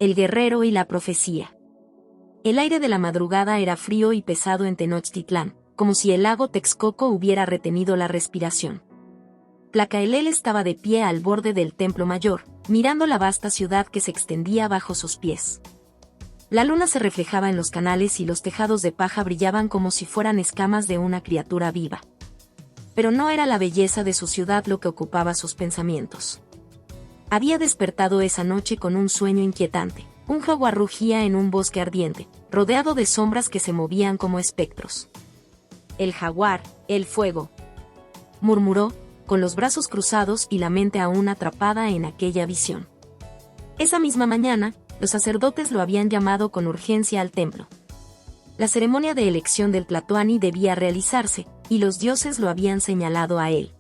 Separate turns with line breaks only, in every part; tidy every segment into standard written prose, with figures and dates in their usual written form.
El guerrero y la profecía. El aire de la madrugada era frío y pesado en Tenochtitlán, como si el lago Texcoco hubiera retenido la respiración. Tlacaelel estaba de pie al borde del templo mayor, mirando la vasta ciudad que se extendía bajo sus pies. La luna se reflejaba en los canales y los tejados de paja brillaban como si fueran escamas de una criatura viva. Pero no era la belleza de su ciudad lo que ocupaba sus pensamientos. Había despertado esa noche con un sueño inquietante. Un jaguar rugía en un bosque ardiente, rodeado de sombras que se movían como espectros. El jaguar, el fuego, murmuró, con los brazos cruzados y la mente aún atrapada en aquella visión. Esa misma mañana, los sacerdotes lo habían llamado con urgencia al templo. La ceremonia de elección del Tlatoani debía realizarse, y los dioses lo habían señalado a él.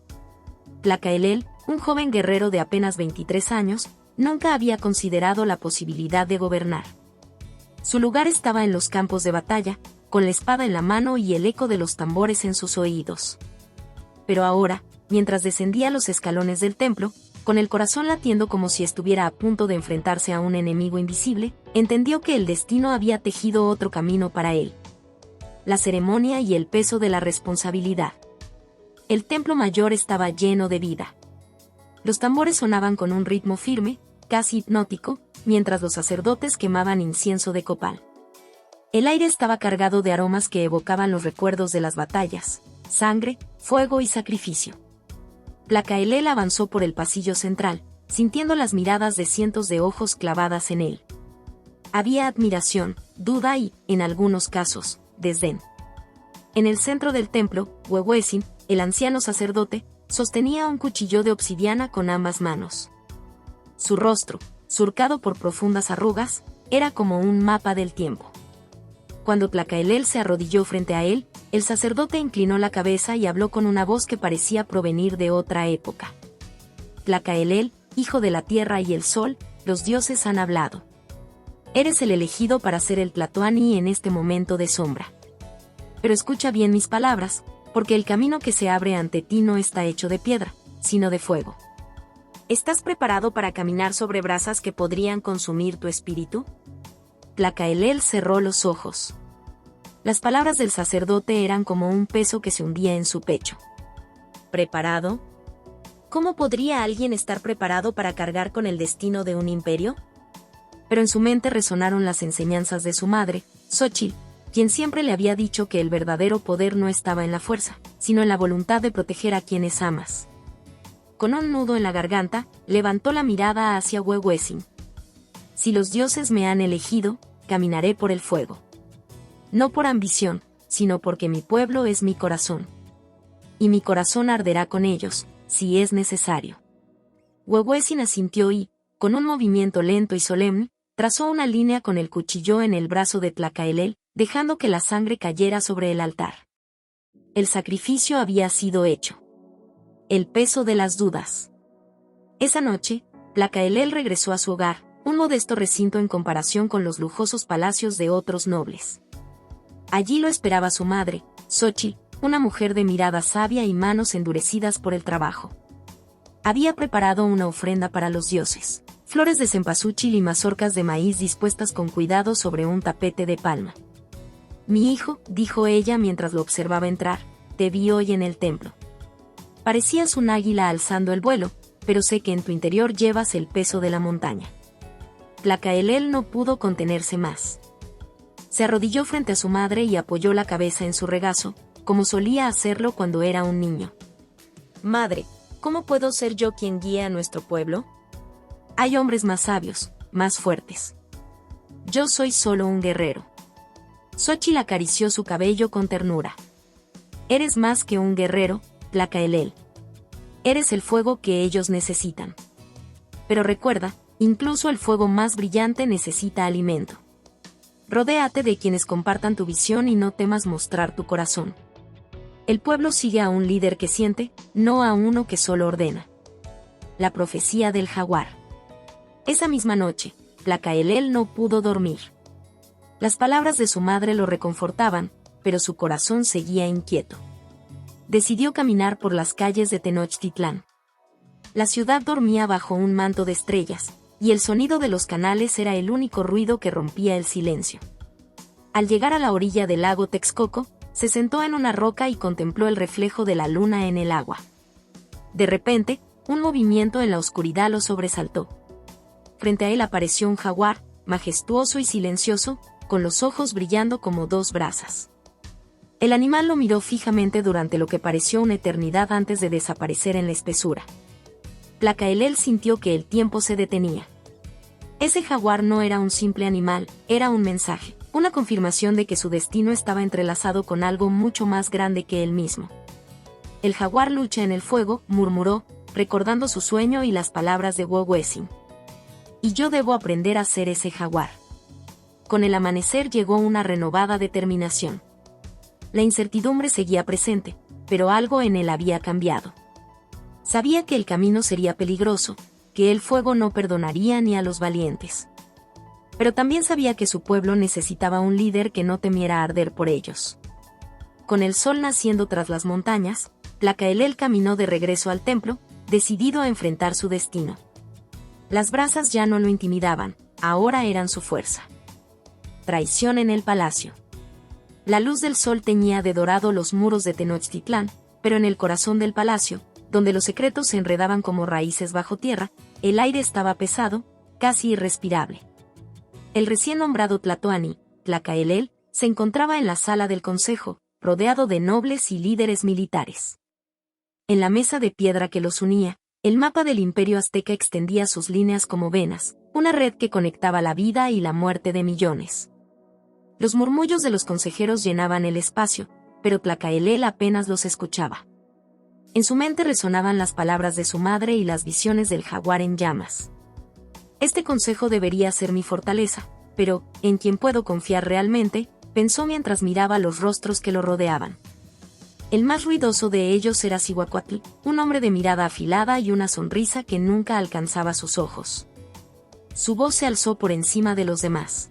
Tlacaelel, un joven guerrero de apenas 23 años, nunca había considerado la posibilidad de gobernar. Su lugar estaba en los campos de batalla, con la espada en la mano y el eco de los tambores en sus oídos. Pero ahora, mientras descendía los escalones del templo, con el corazón latiendo como si estuviera a punto de enfrentarse a un enemigo invisible, entendió que el destino había tejido otro camino para él. La ceremonia y el peso de la responsabilidad. El templo mayor estaba lleno de vida. Los tambores sonaban con un ritmo firme, casi hipnótico, mientras los sacerdotes quemaban incienso de copal. El aire estaba cargado de aromas que evocaban los recuerdos de las batallas, sangre, fuego y sacrificio. Tlacaelel avanzó por el pasillo central, sintiendo las miradas de cientos de ojos clavadas en él. Había admiración, duda y, en algunos casos, desdén. En el centro del templo, Huehuetzin, el anciano sacerdote, sostenía un cuchillo de obsidiana con ambas manos. Su rostro, surcado por profundas arrugas, era como un mapa del tiempo. Cuando Tlacaelel se arrodilló frente a él, el sacerdote inclinó la cabeza y habló con una voz que parecía provenir de otra época. Tlacaelel, hijo de la tierra y el sol, los dioses han hablado. Eres el elegido para ser el Tlatoani en este momento de sombra. Pero escucha bien mis palabras, porque el camino que se abre ante ti no está hecho de piedra, sino de fuego. ¿Estás preparado para caminar sobre brasas que podrían consumir tu espíritu? Tlacaelel cerró los ojos. Las palabras del sacerdote eran como un peso que se hundía en su pecho. ¿Preparado? ¿Cómo podría alguien estar preparado para cargar con el destino de un imperio? Pero en su mente resonaron las enseñanzas de su madre, Xochitl, quien siempre le había dicho que el verdadero poder no estaba en la fuerza, sino en la voluntad de proteger a quienes amas. Con un nudo en la garganta, levantó la mirada hacia Huehuetzin. Si los dioses me han elegido, caminaré por el fuego. No por ambición, sino porque mi pueblo es mi corazón. Y mi corazón arderá con ellos, si es necesario. Huehuetzin asintió y, con un movimiento lento y solemne, trazó una línea con el cuchillo en el brazo de Tlacaelel, dejando que la sangre cayera sobre el altar. El sacrificio había sido hecho. El peso de las dudas. Esa noche, Tlacaelel regresó a su hogar, un modesto recinto en comparación con los lujosos palacios de otros nobles. Allí lo esperaba su madre, Xochitl, una mujer de mirada sabia y manos endurecidas por el trabajo. Había preparado una ofrenda para los dioses, flores de cempasúchil y mazorcas de maíz dispuestas con cuidado sobre un tapete de palma. Mi hijo, dijo ella mientras lo observaba entrar, te vi hoy en el templo. Parecías un águila alzando el vuelo, pero sé que en tu interior llevas el peso de la montaña. Tlacaelel no pudo contenerse más. Se arrodilló frente a su madre y apoyó la cabeza en su regazo, como solía hacerlo cuando era un niño. Madre, ¿cómo puedo ser yo quien guíe a nuestro pueblo? Hay hombres más sabios, más fuertes. Yo soy solo un guerrero. Xochitl acarició su cabello con ternura. Eres más que un guerrero, Tlacaelel. Eres el fuego que ellos necesitan. Pero recuerda, incluso el fuego más brillante necesita alimento. Rodéate de quienes compartan tu visión y no temas mostrar tu corazón. El pueblo sigue a un líder que siente, no a uno que solo ordena. La profecía del jaguar. Esa misma noche, Tlacaelel no pudo dormir. Las palabras de su madre lo reconfortaban, pero su corazón seguía inquieto. Decidió caminar por las calles de Tenochtitlán. La ciudad dormía bajo un manto de estrellas, y el sonido de los canales era el único ruido que rompía el silencio. Al llegar a la orilla del lago Texcoco, se sentó en una roca y contempló el reflejo de la luna en el agua. De repente, un movimiento en la oscuridad lo sobresaltó. Frente a él apareció un jaguar, majestuoso y silencioso, con los ojos brillando como dos brasas. El animal lo miró fijamente durante lo que pareció una eternidad antes de desaparecer en la espesura. Tlacaelel sintió que el tiempo se detenía. Ese jaguar no era un simple animal, era un mensaje, una confirmación de que su destino estaba entrelazado con algo mucho más grande que él mismo. El jaguar lucha en el fuego, murmuró, recordando su sueño y las palabras de Wu Weixin. Y yo debo aprender a ser ese jaguar. Con el amanecer llegó una renovada determinación. La incertidumbre seguía presente, pero algo en él había cambiado. Sabía que el camino sería peligroso, que el fuego no perdonaría ni a los valientes. Pero también sabía que su pueblo necesitaba un líder que no temiera arder por ellos. Con el sol naciendo tras las montañas, Tlacaelel caminó de regreso al templo, decidido a enfrentar su destino. Las brasas ya no lo intimidaban, ahora eran su fuerza. Traición en el palacio. La luz del sol teñía de dorado los muros de Tenochtitlán, pero en el corazón del palacio, donde los secretos se enredaban como raíces bajo tierra, el aire estaba pesado, casi irrespirable. El recién nombrado Tlatoani, Tlacaelel, se encontraba en la sala del consejo, rodeado de nobles y líderes militares. En la mesa de piedra que los unía, el mapa del imperio azteca extendía sus líneas como venas, una red que conectaba la vida y la muerte de millones. Los murmullos de los consejeros llenaban el espacio, pero Tlacaelel apenas los escuchaba. En su mente resonaban las palabras de su madre y las visiones del jaguar en llamas. Este consejo debería ser mi fortaleza, pero, ¿en quién puedo confiar realmente?, pensó mientras miraba los rostros que lo rodeaban. El más ruidoso de ellos era Cihuacuatl, un hombre de mirada afilada y una sonrisa que nunca alcanzaba sus ojos. Su voz se alzó por encima de los demás.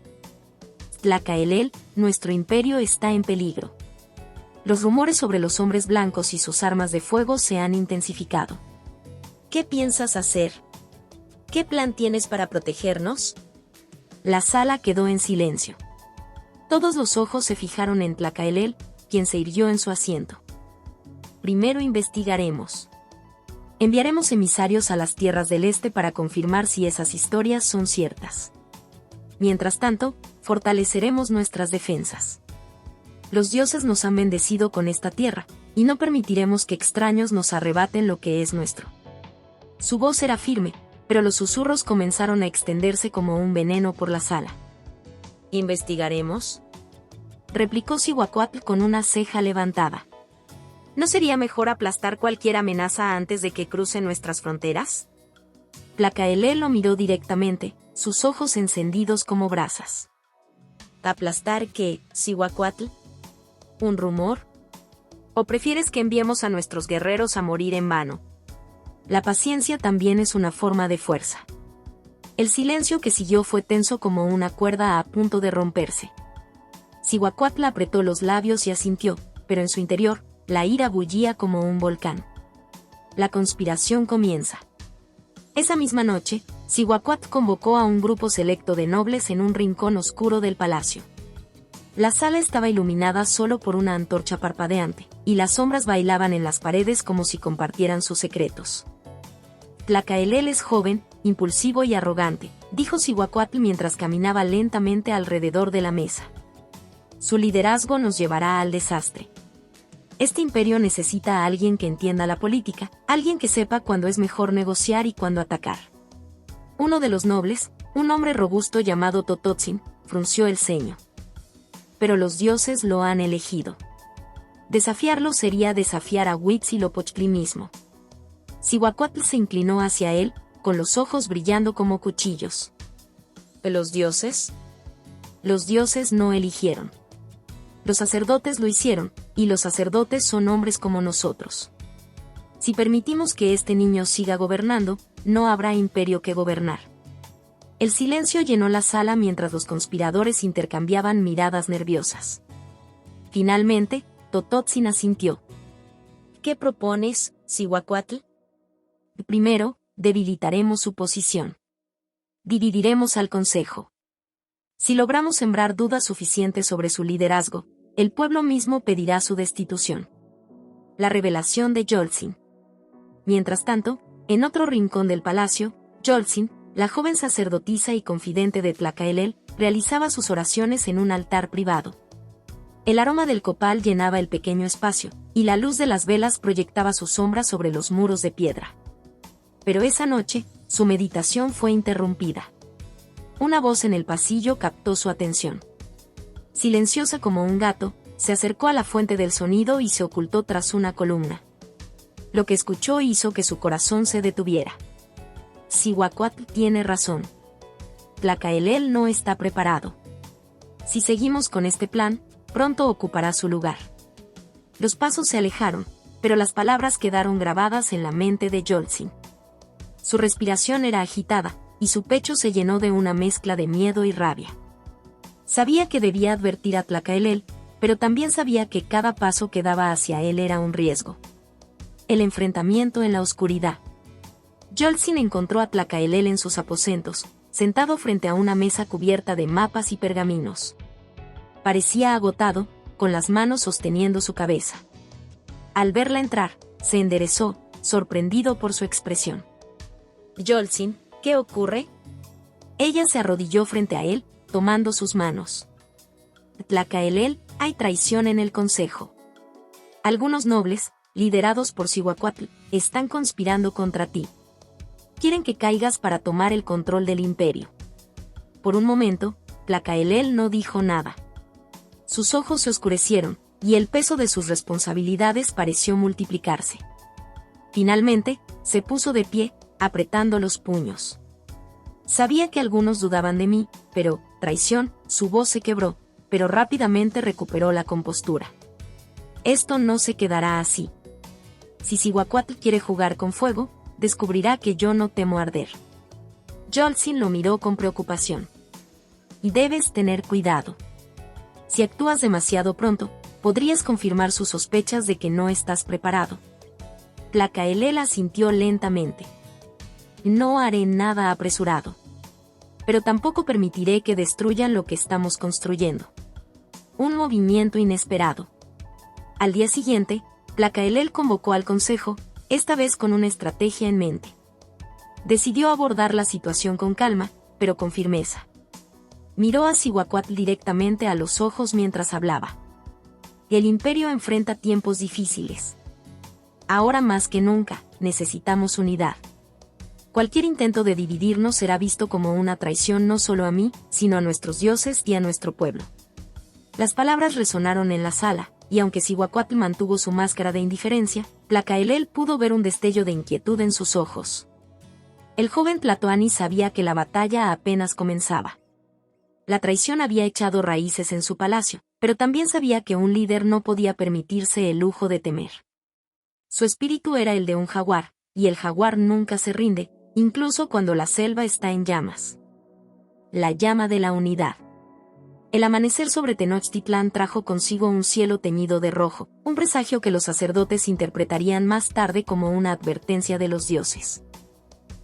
Tlacaelel, nuestro imperio está en peligro. Los rumores sobre los hombres blancos y sus armas de fuego se han intensificado. ¿Qué piensas hacer? ¿Qué plan tienes para protegernos? La sala quedó en silencio. Todos los ojos se fijaron en Tlacaelel, quien se irguió en su asiento. Primero investigaremos. Enviaremos emisarios a las tierras del este para confirmar si esas historias son ciertas. Mientras tanto, fortaleceremos nuestras defensas. Los dioses nos han bendecido con esta tierra, y no permitiremos que extraños nos arrebaten lo que es nuestro. Su voz era firme, pero los susurros comenzaron a extenderse como un veneno por la sala. ¿Investigaremos?, replicó Cihuacuatl con una ceja levantada. ¿No sería mejor aplastar cualquier amenaza antes de que cruce nuestras fronteras? Tlacaelel lo miró directamente, sus ojos encendidos como brasas. ¿Aplastar qué, Cihuacuatl? ¿Un rumor? ¿O prefieres que enviemos a nuestros guerreros a morir en vano? La paciencia también es una forma de fuerza. El silencio que siguió fue tenso como una cuerda a punto de romperse. Cihuacuatl apretó los labios y asintió, pero en su interior, la ira bullía como un volcán. La conspiración comienza. Esa misma noche, Cihuacuatl convocó a un grupo selecto de nobles en un rincón oscuro del palacio. La sala estaba iluminada solo por una antorcha parpadeante, y las sombras bailaban en las paredes como si compartieran sus secretos. Tlacaelel es joven, impulsivo y arrogante, dijo Cihuacuatl mientras caminaba lentamente alrededor de la mesa. Su liderazgo nos llevará al desastre. Este imperio necesita a alguien que entienda la política, alguien que sepa cuándo es mejor negociar y cuándo atacar. Uno de los nobles, un hombre robusto llamado Tototzin, frunció el ceño. Pero los dioses lo han elegido. Desafiarlo sería desafiar a Huitzilopochtli mismo. Cihuacuatl se inclinó hacia él, con los ojos brillando como cuchillos. ¿Los dioses? Los dioses no eligieron. Los sacerdotes lo hicieron, y los sacerdotes son hombres como nosotros. Si permitimos que este niño siga gobernando, no habrá imperio que gobernar. El silencio llenó la sala mientras los conspiradores intercambiaban miradas nerviosas. Finalmente, Tototzin asintió. ¿Qué propones, Cihuacuatl? Primero, debilitaremos su posición. dividiremos al consejo. Si logramos sembrar dudas suficientes sobre su liderazgo, el pueblo mismo pedirá su destitución. La revelación de Yolzin. Mientras tanto, en otro rincón del palacio, Yolzin, la joven sacerdotisa y confidente de Tlacaelel, realizaba sus oraciones en un altar privado. El aroma del copal llenaba el pequeño espacio, y la luz de las velas proyectaba su sombra sobre los muros de piedra. Pero esa noche, su meditación fue interrumpida. Una voz en el pasillo captó su atención. Silenciosa como un gato, se acercó a la fuente del sonido y se ocultó tras una columna. Lo que escuchó hizo que su corazón se detuviera. Cihuacuatl tiene razón. Tlacaelel no está preparado. Si seguimos con este plan, pronto ocupará su lugar. Los pasos se alejaron, pero las palabras quedaron grabadas en la mente de Yolzin. Su respiración era agitada, y su pecho se llenó de una mezcla de miedo y rabia. Sabía que debía advertir a Tlacaelel, pero también sabía que cada paso que daba hacia él era un riesgo. El enfrentamiento en la oscuridad. Yolzin encontró a Tlacaelel en sus aposentos, sentado frente a una mesa cubierta de mapas y pergaminos. Parecía agotado, con las manos sosteniendo su cabeza. Al verla entrar, se enderezó, sorprendido por su expresión. Yolzin, ¿qué ocurre? Ella se arrodilló frente a él, tomando sus manos. Tlacaelel, hay traición en el consejo. Algunos nobles, liderados por Cihuacuatl, están conspirando contra ti. Quieren que caigas para tomar el control del imperio. Por un momento, Tlacaelel no dijo nada. Sus ojos se oscurecieron, y el peso de sus responsabilidades pareció multiplicarse. Finalmente, se puso de pie, apretando los puños. Sabía que algunos dudaban de mí, pero, traición, su voz se quebró, pero rápidamente recuperó la compostura. Esto no se quedará así. Si Cihuacuatl quiere jugar con fuego, descubrirá que yo no temo arder. Yolzin lo miró con preocupación. Y debes tener cuidado. Si actúas demasiado pronto, podrías confirmar sus sospechas de que no estás preparado. Tlacaelel asintió lentamente. No haré nada apresurado. Pero tampoco permitiré que destruyan lo que estamos construyendo. Un movimiento inesperado. Al día siguiente, Tlacaelel convocó al consejo, esta vez con una estrategia en mente. Decidió abordar la situación con calma, pero con firmeza. Miró a Cihuacuatl directamente a los ojos mientras hablaba. El imperio enfrenta tiempos difíciles. Ahora más que nunca, necesitamos unidad. Cualquier intento de dividirnos será visto como una traición no solo a mí, sino a nuestros dioses y a nuestro pueblo. Las palabras resonaron en la sala, y aunque Cihuacuatl mantuvo su máscara de indiferencia, Tlacaelel pudo ver un destello de inquietud en sus ojos. El joven Tlatoani sabía que la batalla apenas comenzaba. La traición había echado raíces en su palacio, pero también sabía que un líder no podía permitirse el lujo de temer. Su espíritu era el de un jaguar, y el jaguar nunca se rinde, incluso cuando la selva está en llamas. La llama de la unidad. El amanecer sobre Tenochtitlán trajo consigo un cielo teñido de rojo, un presagio que los sacerdotes interpretarían más tarde como una advertencia de los dioses.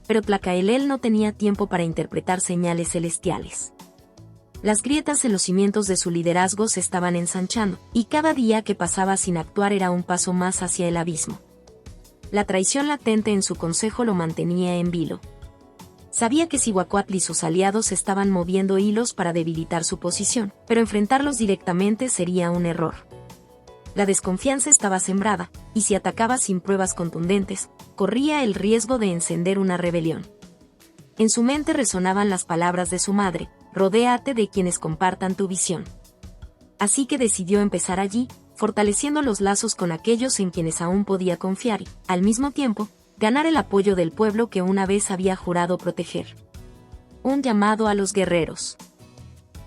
Pero Tlacaelel no tenía tiempo para interpretar señales celestiales. Las grietas en los cimientos de su liderazgo se estaban ensanchando, y cada día que pasaba sin actuar era un paso más hacia el abismo. La traición latente en su consejo lo mantenía en vilo. Sabía que Cihuacuatl y sus aliados estaban moviendo hilos para debilitar su posición, pero enfrentarlos directamente sería un error. La desconfianza estaba sembrada, y si atacaba sin pruebas contundentes, corría el riesgo de encender una rebelión. En su mente resonaban las palabras de su madre: rodéate de quienes compartan tu visión. Así que decidió empezar allí, fortaleciendo los lazos con aquellos en quienes aún podía confiar y, al mismo tiempo, ganar el apoyo del pueblo que una vez había jurado proteger. Un llamado a los guerreros.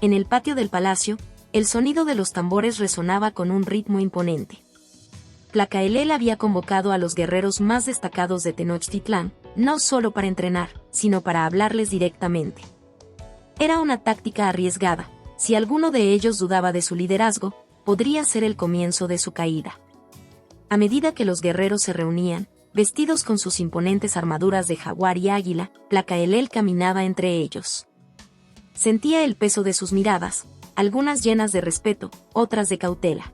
En el patio del palacio, el sonido de los tambores resonaba con un ritmo imponente. Tlacaelel había convocado a los guerreros más destacados de Tenochtitlán, no solo para entrenar, sino para hablarles directamente. Era una táctica arriesgada. Si alguno de ellos dudaba de su liderazgo, podría ser el comienzo de su caída. A medida que los guerreros se reunían, vestidos con sus imponentes armaduras de jaguar y águila, Tlacaelel caminaba entre ellos. Sentía el peso de sus miradas, algunas llenas de respeto, otras de cautela.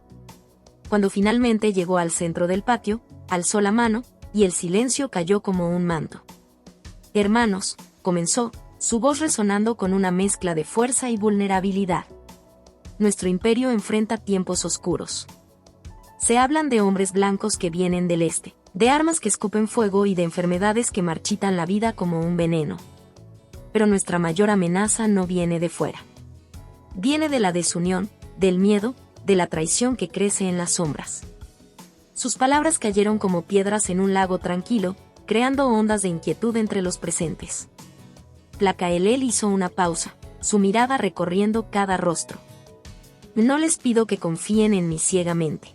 Cuando finalmente llegó al centro del patio, alzó la mano, y el silencio cayó como un manto. «Hermanos», comenzó, su voz resonando con una mezcla de fuerza y vulnerabilidad. «Nuestro imperio enfrenta tiempos oscuros. Se hablan de hombres blancos que vienen del este, de armas que escupen fuego y de enfermedades que marchitan la vida como un veneno. Pero nuestra mayor amenaza no viene de fuera. Viene de la desunión, del miedo, de la traición que crece en las sombras». Sus palabras cayeron como piedras en un lago tranquilo, creando ondas de inquietud entre los presentes. Tlacaelel hizo una pausa, su mirada recorriendo cada rostro. «No les pido que confíen en mí ciegamente.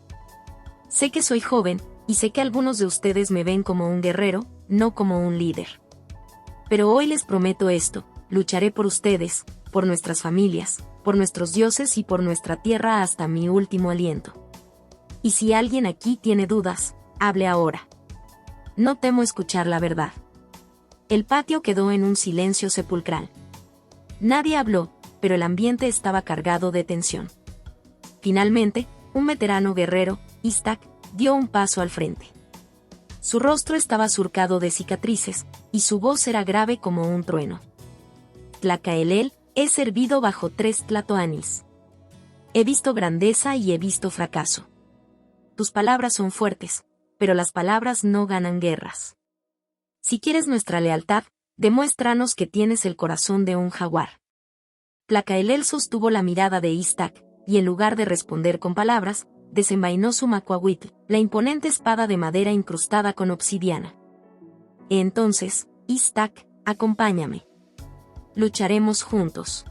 Sé que soy joven, y sé que algunos de ustedes me ven como un guerrero, no como un líder. Pero hoy les prometo esto: lucharé por ustedes, por nuestras familias, por nuestros dioses y por nuestra tierra hasta mi último aliento. Y si alguien aquí tiene dudas, hable ahora. No temo escuchar la verdad». El patio quedó en un silencio sepulcral. Nadie habló, pero el ambiente estaba cargado de tensión. Finalmente, un veterano guerrero, Istak, dio un paso al frente. Su rostro estaba surcado de cicatrices, y su voz era grave como un trueno. «Tlacaelel, he servido bajo 3 tlatoanis. He visto grandeza y he visto fracaso. Tus palabras son fuertes, pero las palabras no ganan guerras. Si quieres nuestra lealtad, demuéstranos que tienes el corazón de un jaguar». Tlacaelel sostuvo la mirada de Istak, y en lugar de responder con palabras, desenvainó su macuahuitl, la imponente espada de madera incrustada con obsidiana. «Entonces, Istak, acompáñame. Lucharemos juntos.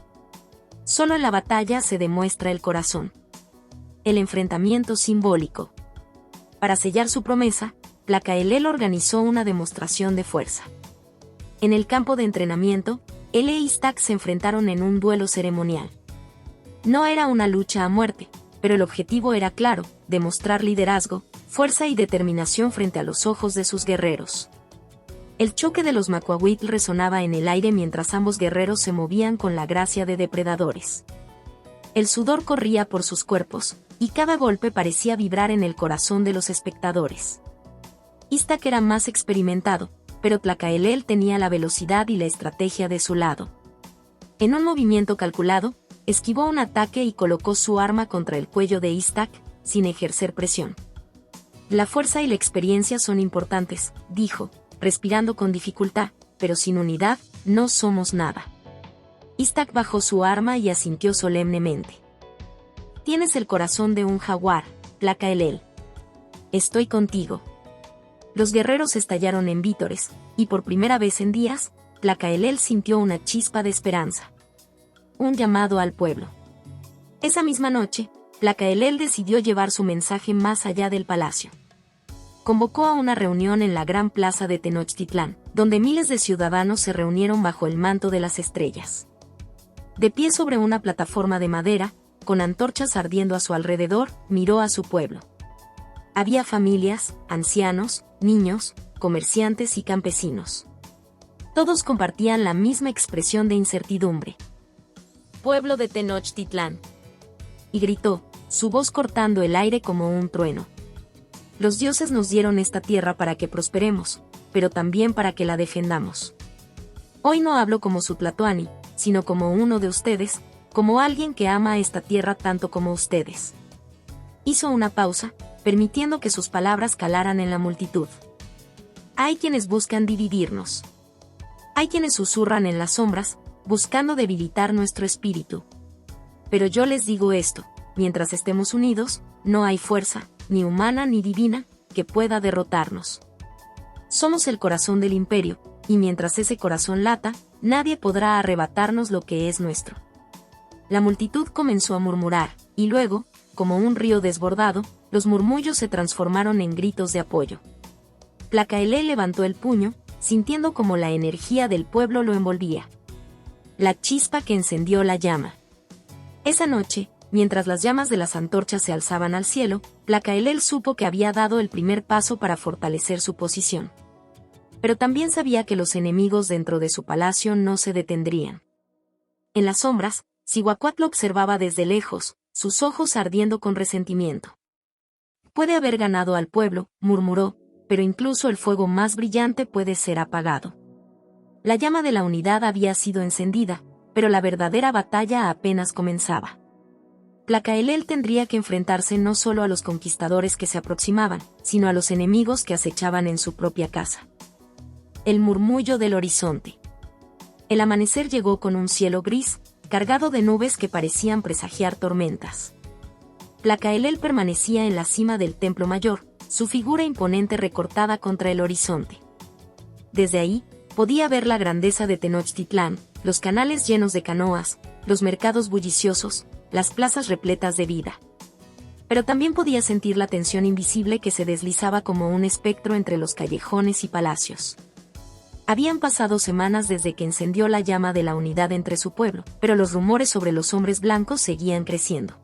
Solo en la batalla se demuestra el corazón. El enfrentamiento simbólico». Para sellar su promesa, Tlacaelel organizó una demostración de fuerza. En el campo de entrenamiento, él e Istak se enfrentaron en un duelo ceremonial. No era una lucha a muerte, pero el objetivo era claro: demostrar liderazgo, fuerza y determinación frente a los ojos de sus guerreros. El choque de los macuahuitl resonaba en el aire mientras ambos guerreros se movían con la gracia de depredadores. El sudor corría por sus cuerpos, y cada golpe parecía vibrar en el corazón de los espectadores. Istak era más experimentado, pero Tlacaelel tenía la velocidad y la estrategia de su lado. En un movimiento calculado, esquivó un ataque y colocó su arma contra el cuello de Istak, sin ejercer presión. «La fuerza y la experiencia son importantes», dijo, respirando con dificultad, «pero sin unidad, no somos nada». Istak bajó su arma y asintió solemnemente. «Tienes el corazón de un jaguar, Tlacaelel. Estoy contigo». Los guerreros estallaron en vítores, y por primera vez en días, Tlacaelel sintió una chispa de esperanza. Un llamado al pueblo. Esa misma noche, Tlacaelel decidió llevar su mensaje más allá del palacio. Convocó a una reunión en la gran plaza de Tenochtitlán, donde miles de ciudadanos se reunieron bajo el manto de las estrellas. De pie sobre una plataforma de madera, con antorchas ardiendo a su alrededor, miró a su pueblo. Había familias, ancianos, niños, comerciantes y campesinos. Todos compartían la misma expresión de incertidumbre. «Pueblo de Tenochtitlán», y gritó, su voz cortando el aire como un trueno. «Los dioses nos dieron esta tierra para que prosperemos, pero también para que la defendamos. Hoy no hablo como su tlatoani, sino como uno de ustedes, como alguien que ama esta tierra tanto como ustedes». Hizo una pausa, permitiendo que sus palabras calaran en la multitud. «Hay quienes buscan dividirnos. Hay quienes susurran en las sombras, buscando debilitar nuestro espíritu. Pero yo les digo esto: mientras estemos unidos, no hay fuerza, ni humana ni divina, que pueda derrotarnos. Somos el corazón del imperio, y mientras ese corazón lata, nadie podrá arrebatarnos lo que es nuestro». La multitud comenzó a murmurar, y luego, como un río desbordado, los murmullos se transformaron en gritos de apoyo. Tlacaelel levantó el puño, sintiendo como la energía del pueblo lo envolvía. La chispa que encendió la llama. Esa noche, mientras las llamas de las antorchas se alzaban al cielo, Placaelel supo que había dado el primer paso para fortalecer su posición. Pero también sabía que los enemigos dentro de su palacio no se detendrían. En las sombras, Cihuacóatl observaba desde lejos, sus ojos ardiendo con resentimiento. Puede haber ganado al pueblo, murmuró, pero incluso el fuego más brillante puede ser apagado. La llama de la unidad había sido encendida, pero la verdadera batalla apenas comenzaba. Placaelel tendría que enfrentarse no solo a los conquistadores que se aproximaban, sino a los enemigos que acechaban en su propia casa. El murmullo del horizonte. El amanecer llegó con un cielo gris, cargado de nubes que parecían presagiar tormentas. Placaelel permanecía en la cima del templo mayor, su figura imponente recortada contra el horizonte. Desde ahí, podía ver la grandeza de Tenochtitlán, los canales llenos de canoas, los mercados bulliciosos, las plazas repletas de vida. Pero también podía sentir la tensión invisible que se deslizaba como un espectro entre los callejones y palacios. Habían pasado semanas desde que encendió la llama de la unidad entre su pueblo, pero los rumores sobre los hombres blancos seguían creciendo.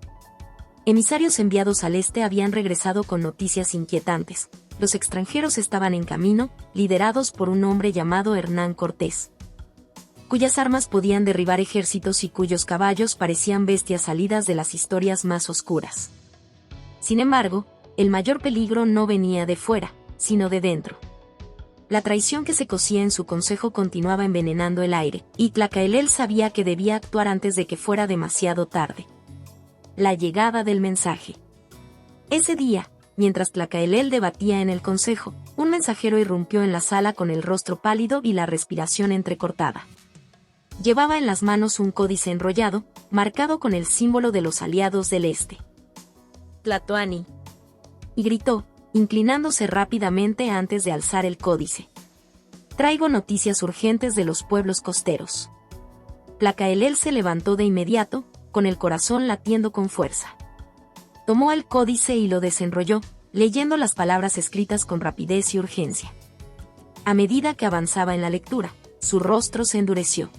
Emisarios enviados al este habían regresado con noticias inquietantes. Los extranjeros estaban en camino, liderados por un hombre llamado Hernán Cortés, cuyas armas podían derribar ejércitos y cuyos caballos parecían bestias salidas de las historias más oscuras. Sin embargo, el mayor peligro no venía de fuera, sino de dentro. La traición que se cocía en su consejo continuaba envenenando el aire, y Placaelel sabía que debía actuar antes de que fuera demasiado tarde. La llegada del mensaje. Ese día, mientras Placaelel debatía en el consejo, un mensajero irrumpió en la sala con el rostro pálido y la respiración entrecortada. Llevaba en las manos un códice enrollado, marcado con el símbolo de los aliados del este. Tlatoani. Y gritó, inclinándose rápidamente antes de alzar el códice. Traigo noticias urgentes de los pueblos costeros. Placaelel se levantó de inmediato, con el corazón latiendo con fuerza. Tomó el códice y lo desenrolló, leyendo las palabras escritas con rapidez y urgencia. A medida que avanzaba en la lectura, su rostro se endureció.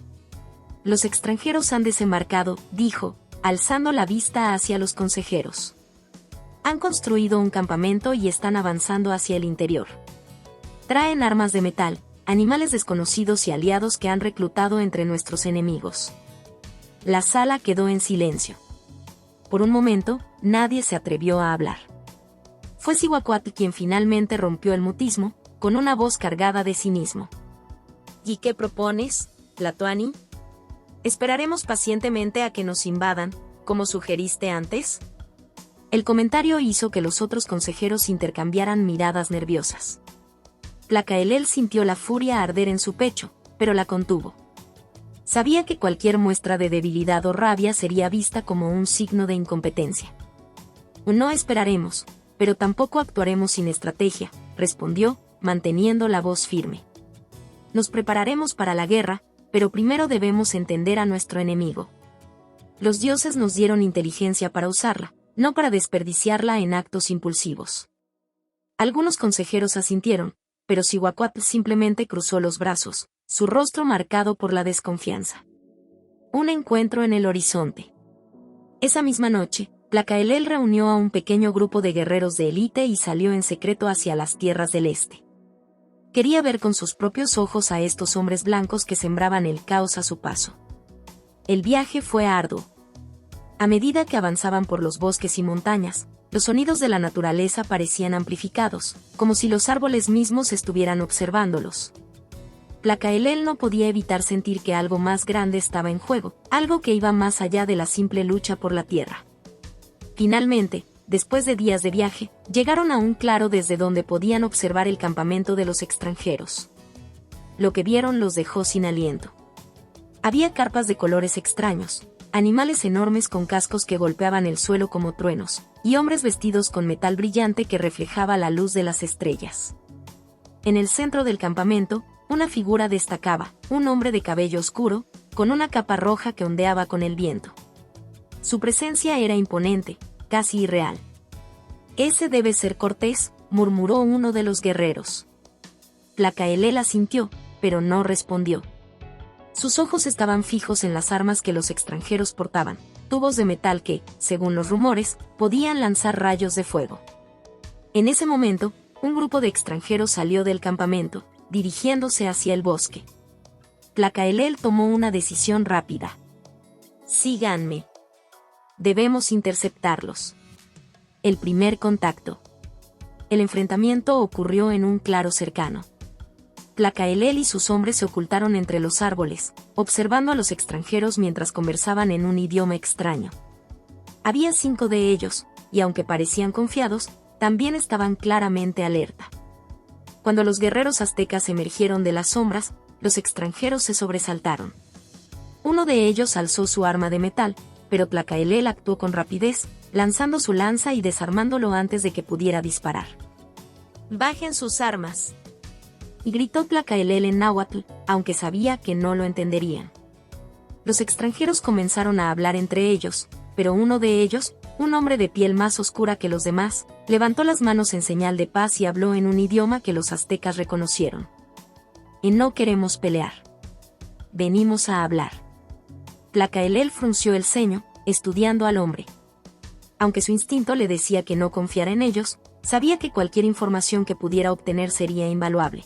Los extranjeros han desembarcado, dijo, alzando la vista hacia los consejeros. Han construido un campamento y están avanzando hacia el interior. Traen armas de metal, animales desconocidos y aliados que han reclutado entre nuestros enemigos. La sala quedó en silencio. Por un momento, nadie se atrevió a hablar. Fue Cihuacóatl quien finalmente rompió el mutismo, con una voz cargada de cinismo. ¿Y qué propones, Tlatoani? ¿Esperaremos pacientemente a que nos invadan, como sugeriste antes? El comentario hizo que los otros consejeros intercambiaran miradas nerviosas. Placaelel sintió la furia arder en su pecho, pero la contuvo. Sabía que cualquier muestra de debilidad o rabia sería vista como un signo de incompetencia. No esperaremos, pero tampoco actuaremos sin estrategia, respondió, manteniendo la voz firme. Nos prepararemos para la guerra, pero primero debemos entender a nuestro enemigo. Los dioses nos dieron inteligencia para usarla, no para desperdiciarla en actos impulsivos. Algunos consejeros asintieron, pero Cihuacóatl simplemente cruzó los brazos, su rostro marcado por la desconfianza. Un encuentro en el horizonte. Esa misma noche, Placaelel reunió a un pequeño grupo de guerreros de élite y salió en secreto hacia las tierras del este. Quería ver con sus propios ojos a estos hombres blancos que sembraban el caos a su paso. El viaje fue arduo. A medida que avanzaban por los bosques y montañas, los sonidos de la naturaleza parecían amplificados, como si los árboles mismos estuvieran observándolos. Placaelel no podía evitar sentir que algo más grande estaba en juego, algo que iba más allá de la simple lucha por la tierra. Finalmente, después de días de viaje, llegaron a un claro desde donde podían observar el campamento de los extranjeros. Lo que vieron los dejó sin aliento. Había carpas de colores extraños, animales enormes con cascos que golpeaban el suelo como truenos, y hombres vestidos con metal brillante que reflejaba la luz de las estrellas. En el centro del campamento, una figura destacaba, un hombre de cabello oscuro, con una capa roja que ondeaba con el viento. Su presencia era imponente, casi irreal. «Ese debe ser Cortés», murmuró uno de los guerreros. Placaelel asintió, pero no respondió. Sus ojos estaban fijos en las armas que los extranjeros portaban, tubos de metal que, según los rumores, podían lanzar rayos de fuego. En ese momento, un grupo de extranjeros salió del campamento, dirigiéndose hacia el bosque. Tlacaelel tomó una decisión rápida. «Síganme. Debemos interceptarlos». El primer contacto. El enfrentamiento ocurrió en un claro cercano. Tlacaelel y sus hombres se ocultaron entre los árboles, observando a los extranjeros mientras conversaban en un idioma extraño. Había 5 de ellos, y aunque parecían confiados, también estaban claramente alerta. Cuando los guerreros aztecas emergieron de las sombras, los extranjeros se sobresaltaron. Uno de ellos alzó su arma de metal, pero Tlacaelel actuó con rapidez, lanzando su lanza y desarmándolo antes de que pudiera disparar. «Bajen sus armas», gritó Tlacaelel en náhuatl, aunque sabía que no lo entenderían. Los extranjeros comenzaron a hablar entre ellos, pero uno de ellos, un hombre de piel más oscura que los demás, levantó las manos en señal de paz y habló en un idioma que los aztecas reconocieron. «Y no queremos pelear. Venimos a hablar». Tlacaelel frunció el ceño, estudiando al hombre. Aunque su instinto le decía que no confiara en ellos, sabía que cualquier información que pudiera obtener sería invaluable.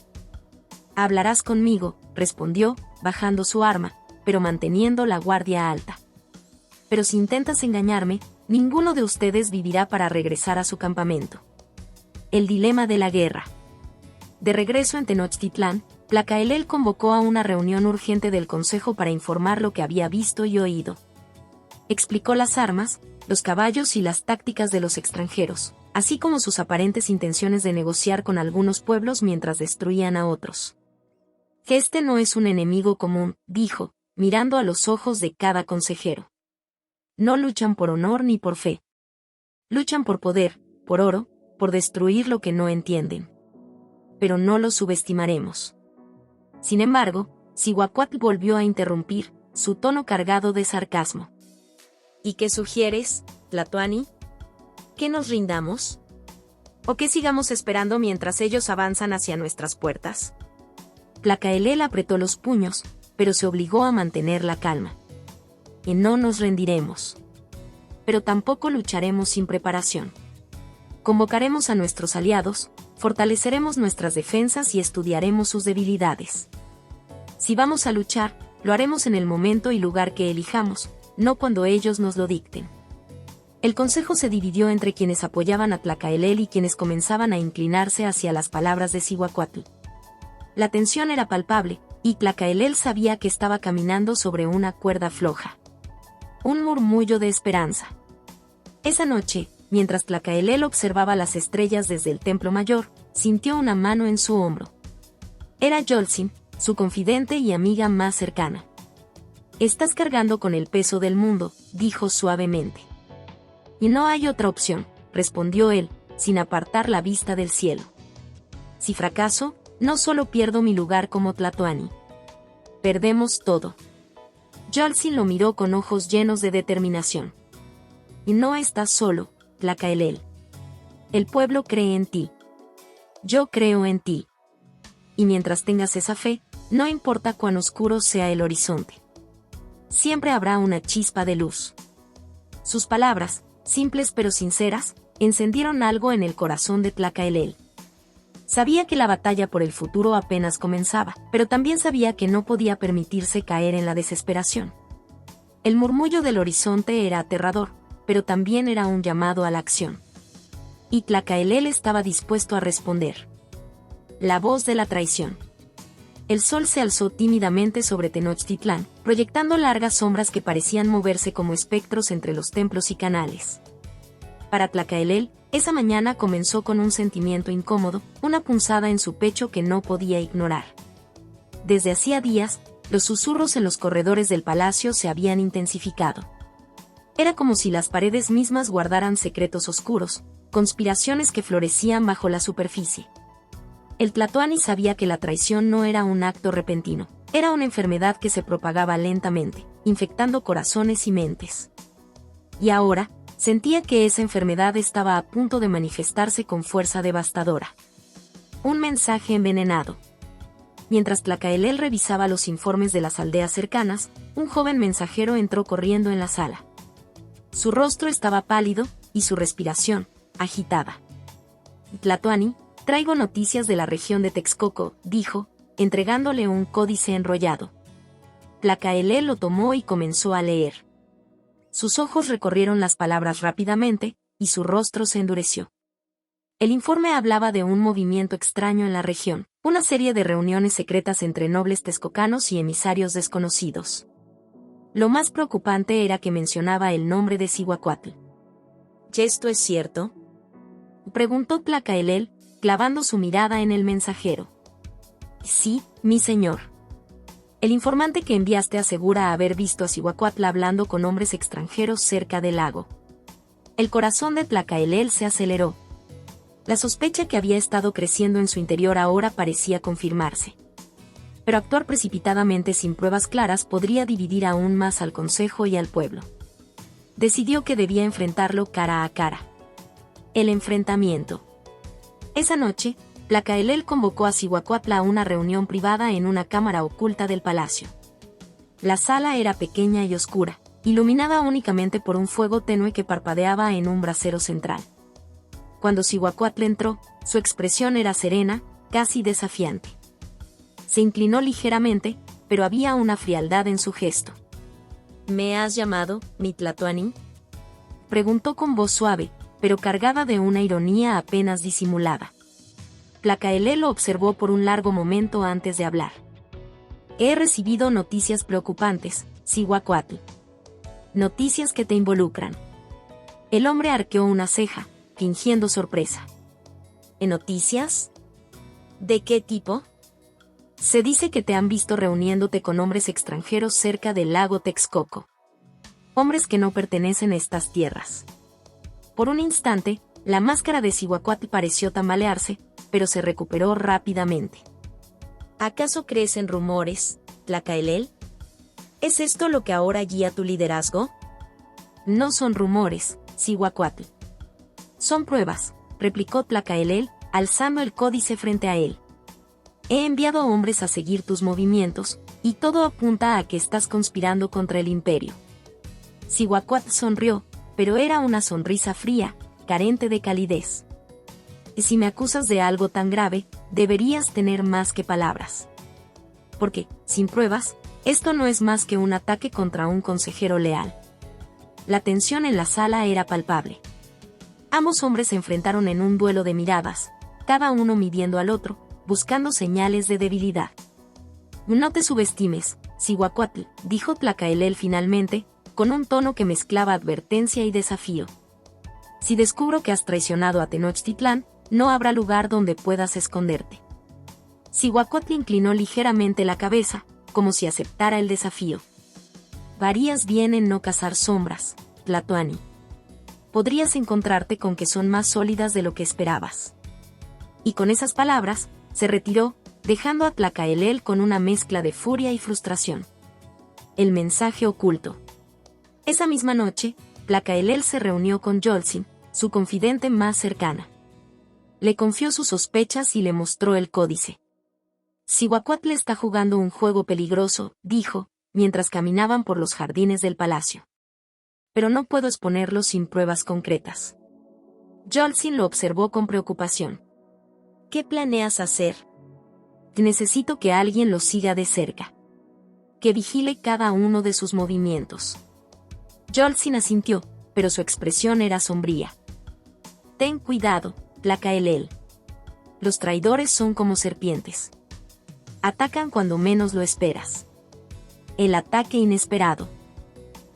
«Hablarás conmigo», respondió, bajando su arma, pero manteniendo la guardia alta. «Pero si intentas engañarme, ninguno de ustedes vivirá para regresar a su campamento». El dilema de la guerra. De regreso en Tenochtitlán, Tlacaelel convocó a una reunión urgente del Consejo para informar lo que había visto y oído. Explicó las armas, los caballos y las tácticas de los extranjeros, así como sus aparentes intenciones de negociar con algunos pueblos mientras destruían a otros. «Que este no es un enemigo común», dijo, mirando a los ojos de cada consejero. «No luchan por honor ni por fe. Luchan por poder, por oro, por destruir lo que no entienden. Pero no los subestimaremos». Sin embargo, Cihuacóatl volvió a interrumpir, su tono cargado de sarcasmo. «¿Y qué sugieres, Tlatoani? ¿Que nos rindamos? ¿O que sigamos esperando mientras ellos avanzan hacia nuestras puertas?» Tlacaelel apretó los puños, pero se obligó a mantener la calma. «Y no nos rendiremos. Pero tampoco lucharemos sin preparación. Convocaremos a nuestros aliados, fortaleceremos nuestras defensas y estudiaremos sus debilidades. Si vamos a luchar, lo haremos en el momento y lugar que elijamos, no cuando ellos nos lo dicten». El consejo se dividió entre quienes apoyaban a Tlacaelel y quienes comenzaban a inclinarse hacia las palabras de Cihuacóatl. La tensión era palpable, y Tlacaelel sabía que estaba caminando sobre una cuerda floja. Un murmullo de esperanza. Esa noche, mientras Tlacaelel observaba las estrellas desde el templo mayor, sintió una mano en su hombro. Era Yoltzin, su confidente y amiga más cercana. «Estás cargando con el peso del mundo», dijo suavemente. «Y no hay otra opción», respondió él, sin apartar la vista del cielo. «Si fracaso, no solo pierdo mi lugar como Tlatoani. Perdemos todo». Yoltzin lo miró con ojos llenos de determinación. «Y no estás solo, Tlacaelel. El pueblo cree en ti. Yo creo en ti. Y mientras tengas esa fe, no importa cuán oscuro sea el horizonte. Siempre habrá una chispa de luz». Sus palabras, simples pero sinceras, encendieron algo en el corazón de Tlacaelel. Sabía que la batalla por el futuro apenas comenzaba, pero también sabía que no podía permitirse caer en la desesperación. El murmullo del horizonte era aterrador, pero también era un llamado a la acción. Y Tlacaelel estaba dispuesto a responder. La voz de la traición. El sol se alzó tímidamente sobre Tenochtitlán, proyectando largas sombras que parecían moverse como espectros entre los templos y canales. Para Tlacaelel, esa mañana comenzó con un sentimiento incómodo, una punzada en su pecho que no podía ignorar. Desde hacía días, los susurros en los corredores del palacio se habían intensificado. Era como si las paredes mismas guardaran secretos oscuros, conspiraciones que florecían bajo la superficie. El Tlatoani sabía que la traición no era un acto repentino, era una enfermedad que se propagaba lentamente, infectando corazones y mentes. Y ahora, sentía que esa enfermedad estaba a punto de manifestarse con fuerza devastadora. Un mensaje envenenado. Mientras Tlacaelel revisaba los informes de las aldeas cercanas, un joven mensajero entró corriendo en la sala. Su rostro estaba pálido, y su respiración, agitada. Tlatoani, traigo noticias de la región de Texcoco, dijo, entregándole un códice enrollado. Tlacaelel lo tomó y comenzó a leer. Sus ojos recorrieron las palabras rápidamente, y su rostro se endureció. El informe hablaba de un movimiento extraño en la región, una serie de reuniones secretas entre nobles texcocanos y emisarios desconocidos. Lo más preocupante era que mencionaba el nombre de Cihuacuatl. ¿Y esto es cierto?, preguntó Tlacaelel, clavando su mirada en el mensajero. Sí, mi señor. El informante que enviaste asegura haber visto a Cihuacuatl hablando con hombres extranjeros cerca del lago. El corazón de Tlacaelel se aceleró. La sospecha que había estado creciendo en su interior ahora parecía confirmarse. Pero actuar precipitadamente sin pruebas claras podría dividir aún más al consejo y al pueblo. Decidió que debía enfrentarlo cara a cara. El enfrentamiento. Esa noche, Tlacaelel convocó a Cihuacuatl a una reunión privada en una cámara oculta del palacio. La sala era pequeña y oscura, iluminada únicamente por un fuego tenue que parpadeaba en un brasero central. Cuando Cihuacuatl entró, su expresión era serena, casi desafiante. Se inclinó ligeramente, pero había una frialdad en su gesto. ¿Me has llamado, mi Tlatoani?, preguntó con voz suave, pero cargada de una ironía apenas disimulada. Tlacaelel lo observó por un largo momento antes de hablar. He recibido noticias preocupantes, Cihuacuatl. Noticias que te involucran. El hombre arqueó una ceja, fingiendo sorpresa. ¿En noticias? ¿De qué tipo? Se dice que te han visto reuniéndote con hombres extranjeros cerca del lago Texcoco. Hombres que no pertenecen a estas tierras. Por un instante, la máscara de Cihuacuatl pareció tambalearse, pero se recuperó rápidamente. ¿Acaso crees en rumores, Tlacaelel? ¿Es esto lo que ahora guía tu liderazgo? No son rumores, Cihuacuatl. Son pruebas, replicó Tlacaelel, alzando el códice frente a él. He enviado hombres a seguir tus movimientos, y todo apunta a que estás conspirando contra el imperio. Cihuacuatl sonrió, pero era una sonrisa fría, carente de calidez. Si me acusas de algo tan grave, deberías tener más que palabras. Porque, sin pruebas, esto no es más que un ataque contra un consejero leal. La tensión en la sala era palpable. Ambos hombres se enfrentaron en un duelo de miradas, cada uno midiendo al otro, buscando señales de debilidad. No te subestimes, Cihuacuatl, dijo Tlacaelel finalmente, con un tono que mezclaba advertencia y desafío. Si descubro que has traicionado a Tenochtitlán, no habrá lugar donde puedas esconderte. Cihuacuatl inclinó ligeramente la cabeza, como si aceptara el desafío. Varías bien en no cazar sombras, Tlatoani. Podrías encontrarte con que son más sólidas de lo que esperabas. Y con esas palabras, se retiró, dejando a Tlacaelel con una mezcla de furia y frustración. El mensaje oculto. Esa misma noche, Tlacaelel se reunió con Yolzin, su confidente más cercana. Le confió sus sospechas y le mostró el códice. Cihuacuatl está jugando un juego peligroso, dijo, mientras caminaban por los jardines del palacio. Pero no puedo exponerlo sin pruebas concretas. Yolzin lo observó con preocupación. ¿Qué planeas hacer? Necesito que alguien lo siga de cerca. Que vigile cada uno de sus movimientos. Yolzin asintió, pero su expresión era sombría. Ten cuidado, Tlacaelel. Los traidores son como serpientes. Atacan cuando menos lo esperas. El ataque inesperado.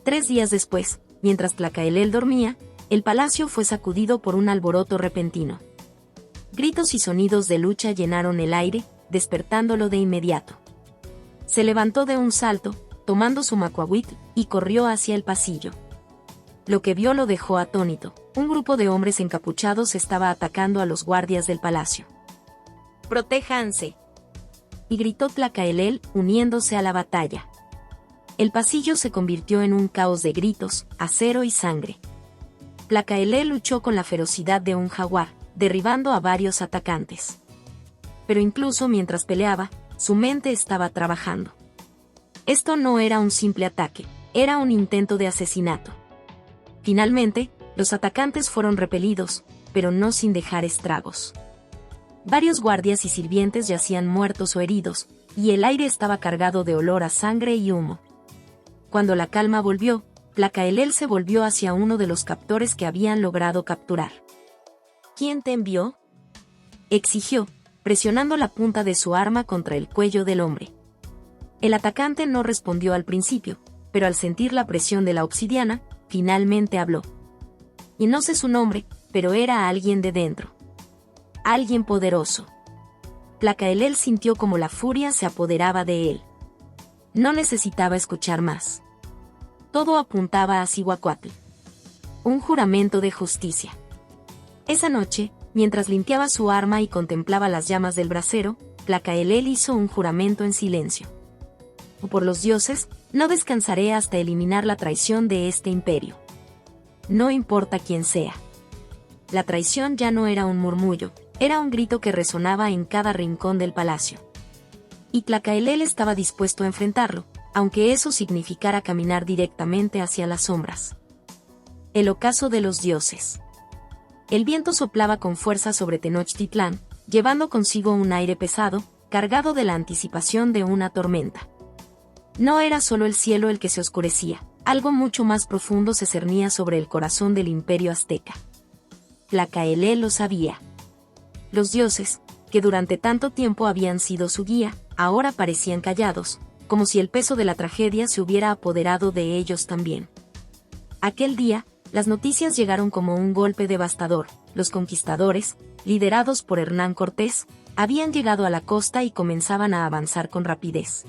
3 días después, mientras Tlacaelel dormía, el palacio fue sacudido por un alboroto repentino. Gritos y sonidos de lucha llenaron el aire, despertándolo de inmediato. Se levantó de un salto, tomando su macuahuitl, y corrió hacia el pasillo. Lo que vio lo dejó atónito. Un grupo de hombres encapuchados estaba atacando a los guardias del palacio. ¡Protéjanse!, y gritó Tlacaelel, uniéndose a la batalla. El pasillo se convirtió en un caos de gritos, acero y sangre. Tlacaelel luchó con la ferocidad de un jaguar, derribando a varios atacantes. Pero incluso mientras peleaba, su mente estaba trabajando. Esto no era un simple ataque, era un intento de asesinato. Finalmente, los atacantes fueron repelidos, pero no sin dejar estragos. Varios guardias y sirvientes yacían muertos o heridos, y el aire estaba cargado de olor a sangre y humo. Cuando la calma volvió, Tlacaelel se volvió hacia uno de los captores que habían logrado capturar.
¿Quién te envió?,
exigió, presionando la punta de su arma contra el cuello del hombre. El atacante no respondió al principio, pero al sentir la presión de la obsidiana, finalmente habló. Y no sé su nombre, pero era alguien de dentro. Alguien poderoso. Tlacaelel sintió como la furia se apoderaba de él. No necesitaba escuchar más. Todo apuntaba a Cihuacóatl. Un juramento de justicia. Esa noche, mientras limpiaba su arma y contemplaba las llamas del brasero, Tlacaelel hizo un juramento en silencio. Por los dioses, no descansaré hasta eliminar la traición de este imperio. No importa quién sea. La traición ya no era un murmullo, era un grito que resonaba en cada rincón del palacio. Y Tlacaelel estaba dispuesto a enfrentarlo, aunque eso significara caminar directamente hacia las sombras. El ocaso de los dioses. El viento soplaba con fuerza sobre Tenochtitlán, llevando consigo un aire pesado, cargado de la anticipación de una tormenta. No era solo el cielo el que se oscurecía, algo mucho más profundo se cernía sobre el corazón del imperio azteca. Tlacaelel lo sabía. Los dioses, que durante tanto tiempo habían sido su guía, ahora parecían callados, como si el peso de la tragedia se hubiera apoderado de ellos también. Aquel día, las noticias llegaron como un golpe devastador. Los conquistadores, liderados por Hernán Cortés, habían llegado a la costa y comenzaban a avanzar con rapidez.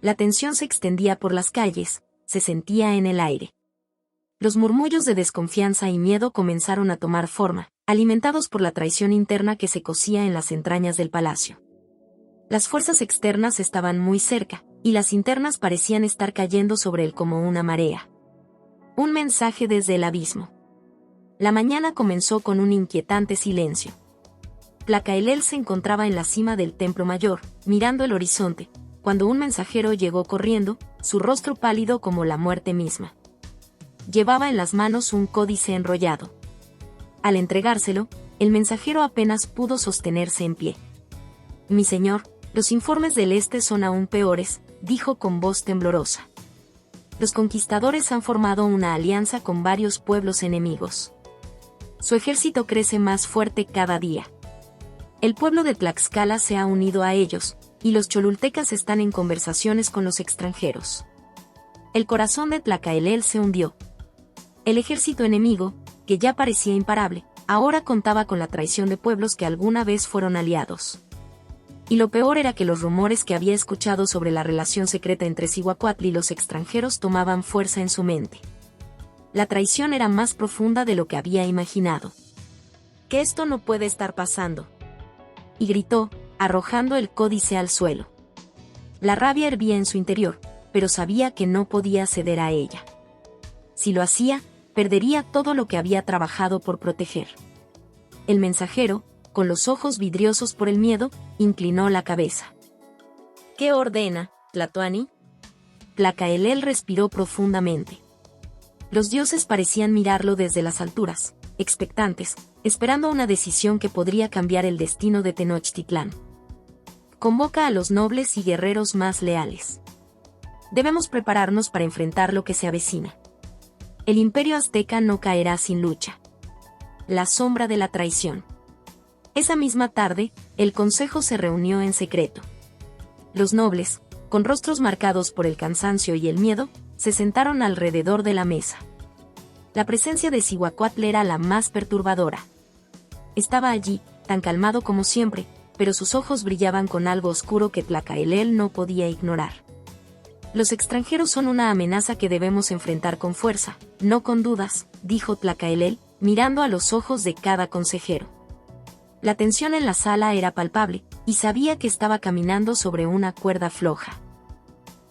La tensión se extendía por las calles, se sentía en el aire. Los murmullos de desconfianza y miedo comenzaron a tomar forma, alimentados por la traición interna que se cocía en las entrañas del palacio. Las fuerzas externas estaban muy cerca, y las internas parecían estar cayendo sobre él como una marea. Un mensaje desde el abismo. La mañana comenzó con un inquietante silencio. Tlacaelel se encontraba en la cima del templo mayor, mirando el horizonte, cuando un mensajero llegó corriendo, su rostro pálido como la muerte misma. Llevaba en las manos un códice enrollado. Al entregárselo, el mensajero apenas pudo sostenerse en pie. «Mi señor, los informes del este son aún peores», dijo con voz temblorosa. Los conquistadores han formado una alianza con varios pueblos enemigos. Su ejército crece más fuerte cada día. El pueblo de Tlaxcala se ha unido a ellos, y los cholultecas están en conversaciones con los extranjeros. El corazón de Tlacaelel se hundió. El ejército enemigo, que ya parecía imparable, ahora contaba con la traición de pueblos que alguna vez fueron aliados. Y lo peor era que los rumores que había escuchado sobre la relación secreta entre Cihuacóatl y los extranjeros tomaban fuerza en su mente. La traición era más profunda de lo que había imaginado.
«Que esto no puede estar pasando»,
y gritó, arrojando el códice al suelo. La rabia hervía en su interior, pero sabía que no podía ceder a ella. Si lo hacía, perdería todo lo que había trabajado por proteger. El mensajero, con los ojos vidriosos por el miedo, inclinó la cabeza.
«¿Qué ordena, Tlatoani?»
Tlacaelel respiró profundamente. Los dioses parecían mirarlo desde las alturas, expectantes, esperando una decisión que podría cambiar el destino de Tenochtitlán. «Convoca a los nobles y guerreros más leales. Debemos prepararnos para enfrentar lo que se avecina. El imperio azteca no caerá sin lucha». La sombra de la traición. Esa misma tarde, el consejo se reunió en secreto. Los nobles, con rostros marcados por el cansancio y el miedo, se sentaron alrededor de la mesa. La presencia de Cihuacóatl era la más perturbadora. Estaba allí, tan calmado como siempre, pero sus ojos brillaban con algo oscuro que Tlacaelel no podía ignorar. «Los extranjeros son una amenaza que debemos enfrentar con fuerza, no con dudas», dijo Tlacaelel, mirando a los ojos de cada consejero. La tensión en la sala era palpable, y sabía que estaba caminando sobre una cuerda floja.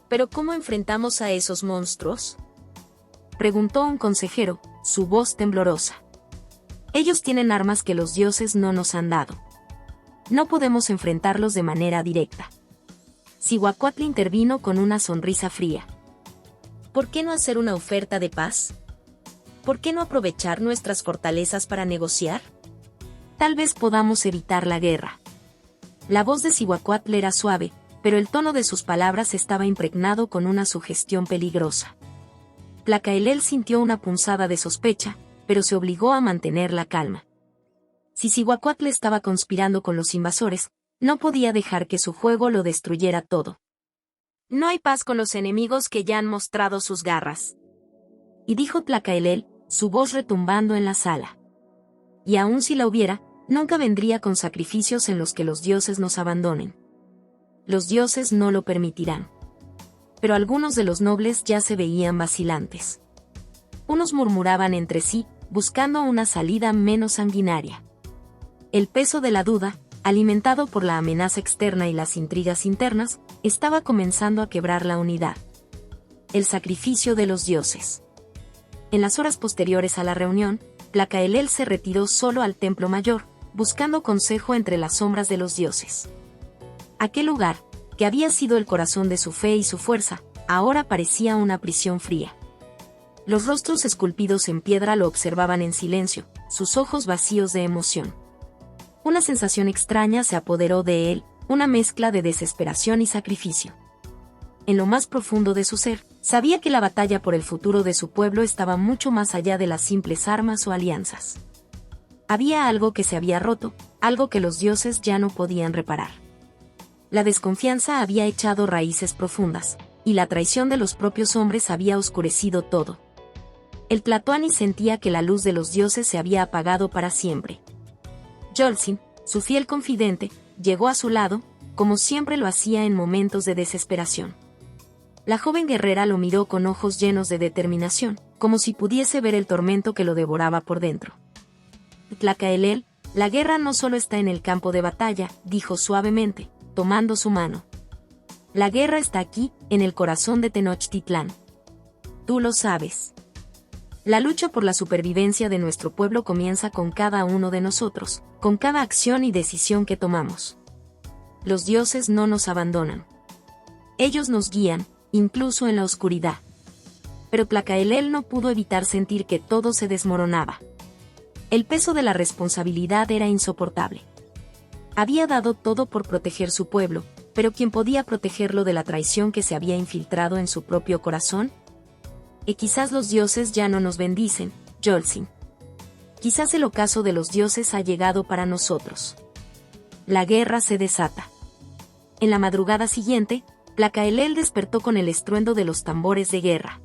«¿Pero cómo enfrentamos a esos monstruos?»,
preguntó un consejero, su voz temblorosa. «Ellos tienen armas que los dioses no nos han dado. No podemos enfrentarlos de manera directa». Cihuacóatl intervino con una sonrisa fría.
«¿Por qué no hacer una oferta de paz?». ¿por qué no aprovechar nuestras fortalezas para negociar?
Tal vez podamos evitar la guerra. La voz de Cihuacóatl era suave, pero el tono de sus palabras estaba impregnado con una sugestión peligrosa. Tlacaelel sintió una punzada de sospecha, pero se obligó a mantener la calma. Si Cihuacóatl estaba conspirando con los invasores, no podía dejar que su juego lo destruyera todo.
No hay paz con los enemigos que ya han mostrado sus garras.
Y dijo Tlacaelel, su voz retumbando en la sala. Y aun si la hubiera, nunca vendría con sacrificios en los que los dioses nos abandonen. Los dioses no lo permitirán. Pero algunos de los nobles ya se veían vacilantes. Unos murmuraban entre sí, buscando una salida menos sanguinaria. El peso de la duda, alimentado por la amenaza externa y las intrigas internas, estaba comenzando a quebrar la unidad. El sacrificio de los dioses. En las horas posteriores a la reunión, Tlacaelel se retiró solo al templo mayor, buscando consejo entre las sombras de los dioses. Aquel lugar, que había sido el corazón de su fe y su fuerza, ahora parecía una prisión fría. Los rostros esculpidos en piedra lo observaban en silencio, sus ojos vacíos de emoción. Una sensación extraña se apoderó de él, una mezcla de desesperación y sacrificio. En lo más profundo de su ser, sabía que la batalla por el futuro de su pueblo estaba mucho más allá de las simples armas o alianzas. Había algo que se había roto, algo que los dioses ya no podían reparar. La desconfianza había echado raíces profundas, y la traición de los propios hombres había oscurecido todo. El Tlatoani sentía que la luz de los dioses se había apagado para siempre. Yolzin, su fiel confidente, llegó a su lado, como siempre lo hacía en momentos de desesperación. La joven guerrera lo miró con ojos llenos de determinación, como si pudiese ver el tormento que lo devoraba por dentro. Tlacaelel, la guerra no solo está en el campo de batalla, dijo suavemente, tomando su mano. La guerra está aquí, en el corazón de Tenochtitlán. Tú lo sabes. La lucha por la supervivencia de nuestro pueblo comienza con cada uno de nosotros, con cada acción y decisión que tomamos. Los dioses no nos abandonan. Ellos nos guían, incluso en la oscuridad. Pero Tlacaelel no pudo evitar sentir que todo se desmoronaba. El peso de la responsabilidad era insoportable. Había dado todo por proteger su pueblo, pero ¿quién podía protegerlo de la traición que se había infiltrado en su propio corazón? Y quizás los dioses ya no nos bendicen, Yolzin. Quizás el ocaso de los dioses ha llegado para nosotros. La guerra se desata. En la madrugada siguiente, Tlacaelel despertó con el estruendo de los tambores de guerra.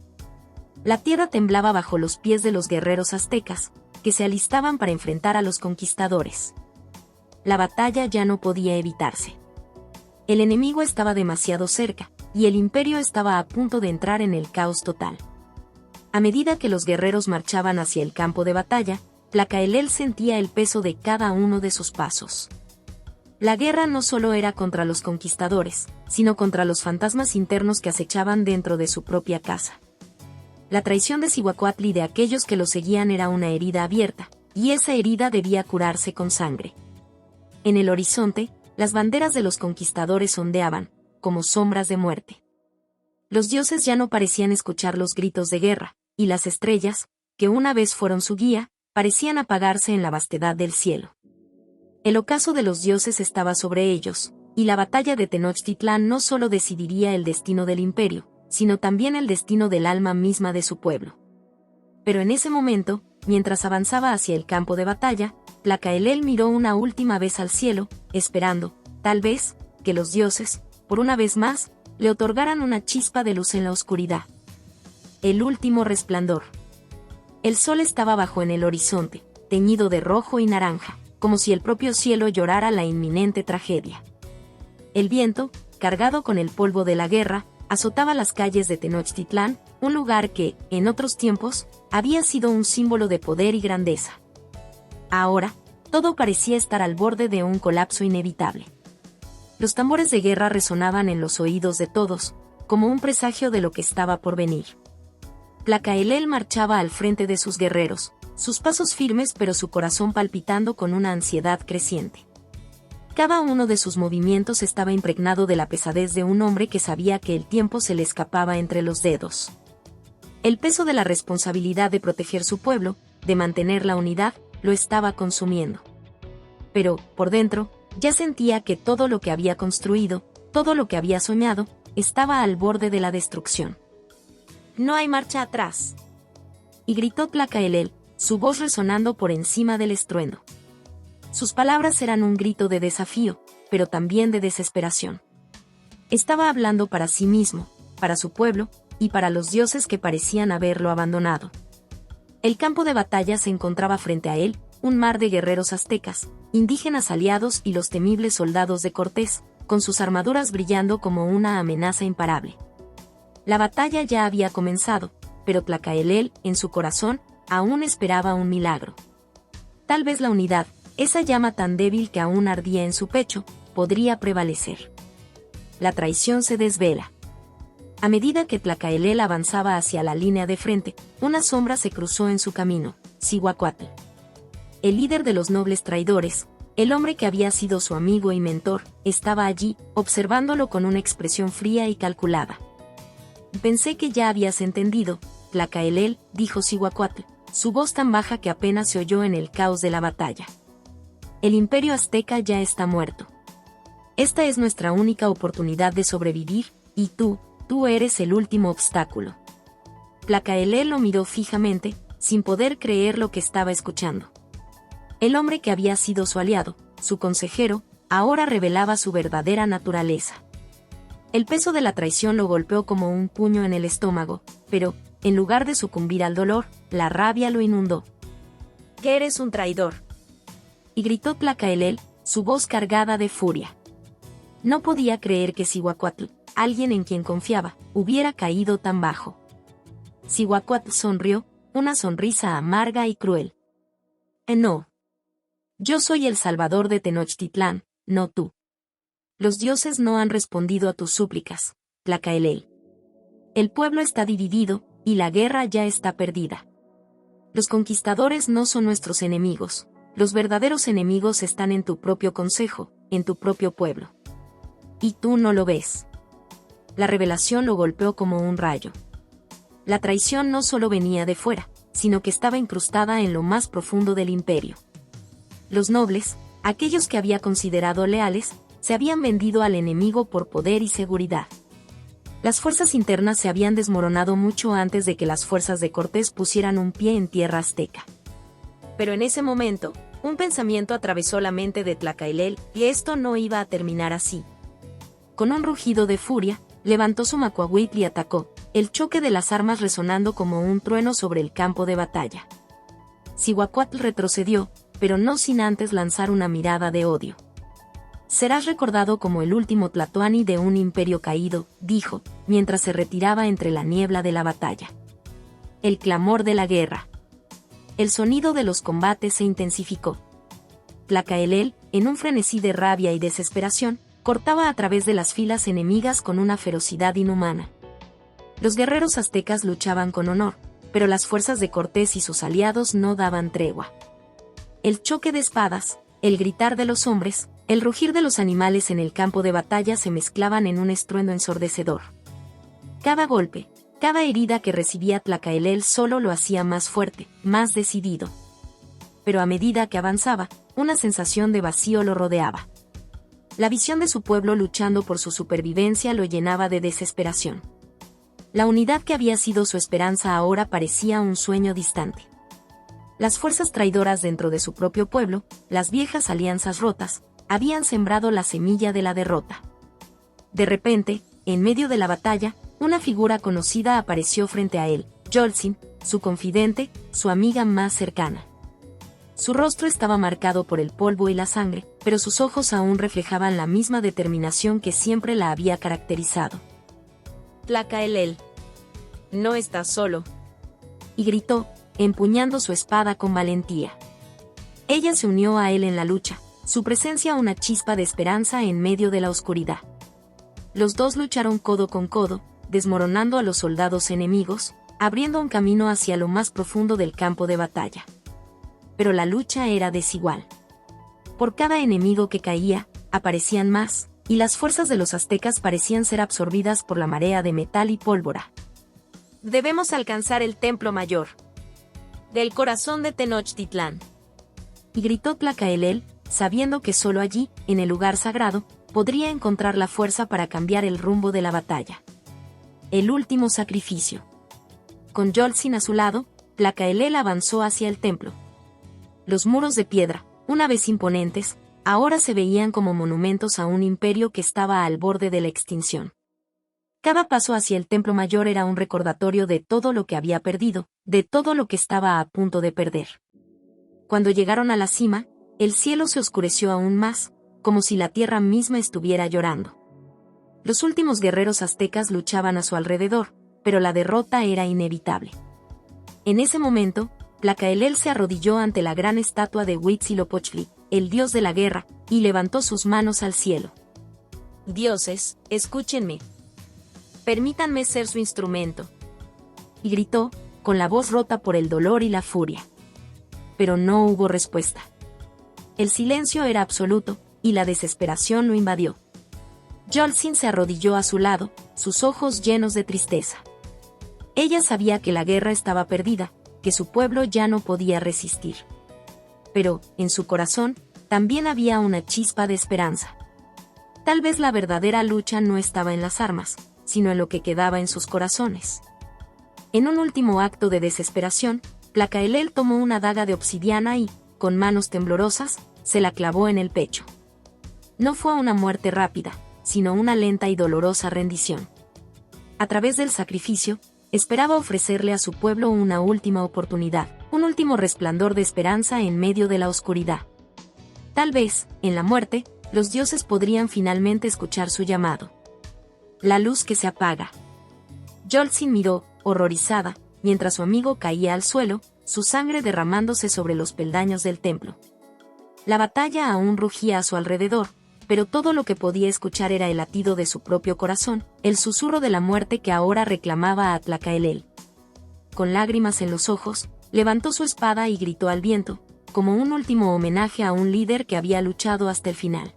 La tierra temblaba bajo los pies de los guerreros aztecas, que se alistaban para enfrentar a los conquistadores. La batalla ya no podía evitarse. El enemigo estaba demasiado cerca, y el imperio estaba a punto de entrar en el caos total. A medida que los guerreros marchaban hacia el campo de batalla, Tlacaelel sentía el peso de cada uno de sus pasos. La guerra no solo era contra los conquistadores, sino contra los fantasmas internos que acechaban dentro de su propia casa. La traición de Cihuacóatl y de aquellos que lo seguían era una herida abierta, y esa herida debía curarse con sangre. En el horizonte, las banderas de los conquistadores ondeaban, como sombras de muerte. Los dioses ya no parecían escuchar los gritos de guerra, y las estrellas, que una vez fueron su guía, parecían apagarse en la vastedad del cielo. El ocaso de los dioses estaba sobre ellos, y la batalla de Tenochtitlán no solo decidiría el destino del imperio, sino también el destino del alma misma de su pueblo. Pero en ese momento, mientras avanzaba hacia el campo de batalla, Tlacaelel miró una última vez al cielo, esperando, tal vez, que los dioses, por una vez más, le otorgaran una chispa de luz en la oscuridad. El último resplandor. El sol estaba bajo en el horizonte, teñido de rojo y naranja, como si el propio cielo llorara la inminente tragedia. El viento, cargado con el polvo de la guerra, azotaba las calles de Tenochtitlán, un lugar que, en otros tiempos, había sido un símbolo de poder y grandeza. Ahora, todo parecía estar al borde de un colapso inevitable. Los tambores de guerra resonaban en los oídos de todos, como un presagio de lo que estaba por venir. Tlacaelel marchaba al frente de sus guerreros, sus pasos firmes pero su corazón palpitando con una ansiedad creciente. Cada uno de sus movimientos estaba impregnado de la pesadez de un hombre que sabía que el tiempo se le escapaba entre los dedos. El peso de la responsabilidad de proteger su pueblo, de mantener la unidad, lo estaba consumiendo. Pero, por dentro, ya sentía que todo lo que había construido, todo lo que había soñado, estaba al borde de la destrucción.
No hay marcha atrás.
Y gritó Tlacaelel, su voz resonando por encima del estruendo. Sus palabras eran un grito de desafío, pero también de desesperación. Estaba hablando para sí mismo, para su pueblo, y para los dioses que parecían haberlo abandonado. El campo de batalla se encontraba frente a él, un mar de guerreros aztecas, indígenas aliados y los temibles soldados de Cortés, con sus armaduras brillando como una amenaza imparable. La batalla ya había comenzado, pero Tlacaelel, en su corazón, aún esperaba un milagro. Tal vez la unidad, esa llama tan débil que aún ardía en su pecho, podría prevalecer. La traición se desvela. A medida que Tlacaelel avanzaba hacia la línea de frente, una sombra se cruzó en su camino, Cihuacóatl. El líder de los nobles traidores, el hombre que había sido su amigo y mentor, estaba allí, observándolo con una expresión fría y calculada. Pensé que ya habías entendido, Tlacaelel, dijo Cihuacóatl, su voz tan baja que apenas se oyó en el caos de la batalla. El imperio azteca ya está muerto. Esta es nuestra única oportunidad de sobrevivir, y tú eres el último obstáculo. Tlacaelel lo miró fijamente, sin poder creer lo que estaba escuchando. El hombre que había sido su aliado, su consejero, ahora revelaba su verdadera naturaleza. El peso de la traición lo golpeó como un puño en el estómago, pero, en lugar de sucumbir al dolor, la rabia lo inundó.
Que eres un traidor.
Y gritó Tlacaelel, su voz cargada de furia. No podía creer que Cihuacóatl, alguien en quien confiaba, hubiera caído tan bajo. Cihuacóatl sonrió, una sonrisa amarga y cruel. No. Yo soy el salvador de Tenochtitlán, no tú. Los dioses no han respondido a tus súplicas, Tlacaelel. El pueblo está dividido, y la guerra ya está perdida. Los conquistadores no son nuestros enemigos, los verdaderos enemigos están en tu propio consejo, en tu propio pueblo. Y tú no lo ves. La revelación lo golpeó como un rayo. La traición no solo venía de fuera, sino que estaba incrustada en lo más profundo del imperio. Los nobles, aquellos que había considerado leales, se habían vendido al enemigo por poder y seguridad. Las fuerzas internas se habían desmoronado mucho antes de que las fuerzas de Cortés pusieran un pie en tierra azteca.
Pero en ese momento, un pensamiento atravesó la mente de Tlacaelel, y esto no iba a terminar así.
Con un rugido de furia, levantó su macuahuitl y atacó, el choque de las armas resonando como un trueno sobre el campo de batalla. Cihuacóatl retrocedió, pero no sin antes lanzar una mirada de odio. Serás recordado como el último tlatoani de un imperio caído, dijo, mientras se retiraba entre la niebla de la batalla. El clamor de la guerra. El sonido de los combates se intensificó. Tlacaelel, en un frenesí de rabia y desesperación, cortaba a través de las filas enemigas con una ferocidad inhumana. Los guerreros aztecas luchaban con honor, pero las fuerzas de Cortés y sus aliados no daban tregua. El choque de espadas, el gritar de los hombres, el rugir de los animales en el campo de batalla se mezclaban en un estruendo ensordecedor. Cada golpe, cada herida que recibía Tlacaelel solo lo hacía más fuerte, más decidido. Pero a medida que avanzaba, una sensación de vacío lo rodeaba. La visión de su pueblo luchando por su supervivencia lo llenaba de desesperación. La unidad que había sido su esperanza ahora parecía un sueño distante. Las fuerzas traidoras dentro de su propio pueblo, las viejas alianzas rotas, habían sembrado la semilla de la derrota. De repente, en medio de la batalla, una figura conocida apareció frente a él, Yolzin, su confidente, su amiga más cercana. Su rostro estaba marcado por el polvo y la sangre, pero sus ojos aún reflejaban la misma determinación que siempre la había caracterizado.
Tlacaelel. No estás solo.
Y gritó, empuñando su espada con valentía. Ella se unió a él en la lucha, su presencia una chispa de esperanza en medio de la oscuridad. Los dos lucharon codo con codo, desmoronando a los soldados enemigos, abriendo un camino hacia lo más profundo del campo de batalla. Pero la lucha era desigual. Por cada enemigo que caía, aparecían más, y las fuerzas de los aztecas parecían ser absorbidas por la marea de metal y pólvora.
Debemos alcanzar el templo mayor del corazón de Tenochtitlán.
Y gritó Tlacaelel, sabiendo que solo allí, en el lugar sagrado, podría encontrar la fuerza para cambiar el rumbo de la batalla. El último sacrificio. Con Yolzin a su lado, Tlacaelel avanzó hacia el templo. Los muros de piedra, una vez imponentes, ahora se veían como monumentos a un imperio que estaba al borde de la extinción. Cada paso hacia el templo mayor era un recordatorio de todo lo que había perdido, de todo lo que estaba a punto de perder. Cuando llegaron a la cima, el cielo se oscureció aún más, como si la tierra misma estuviera llorando. Los últimos guerreros aztecas luchaban a su alrededor, pero la derrota era inevitable. En ese momento, Tlacaelel se arrodilló ante la gran estatua de Huitzilopochtli, el dios de la guerra, y levantó sus manos al cielo.
Dioses, escúchenme. Permítanme ser su instrumento.
Y gritó, con la voz rota por el dolor y la furia. Pero no hubo respuesta. El silencio era absoluto, y la desesperación lo invadió. Yolzin se arrodilló a su lado, sus ojos llenos de tristeza. Ella sabía que la guerra estaba perdida, que su pueblo ya no podía resistir. Pero, en su corazón, también había una chispa de esperanza. Tal vez la verdadera lucha no estaba en las armas, sino en lo que quedaba en sus corazones. En un último acto de desesperación, Tlacaelel tomó una daga de obsidiana y, con manos temblorosas, se la clavó en el pecho. No fue una muerte rápida, sino una lenta y dolorosa rendición. A través del sacrificio, esperaba ofrecerle a su pueblo una última oportunidad, un último resplandor de esperanza en medio de la oscuridad. Tal vez, en la muerte, los dioses podrían finalmente escuchar su llamado. La luz que se apaga. Yolzin miró, horrorizada, mientras su amigo caía al suelo, su sangre derramándose sobre los peldaños del templo. La batalla aún rugía a su alrededor, pero todo lo que podía escuchar era el latido de su propio corazón, el susurro de la muerte que ahora reclamaba a Tlacaelel. Con lágrimas en los ojos, levantó su espada y gritó al viento, como un último homenaje a un líder que había luchado hasta el final.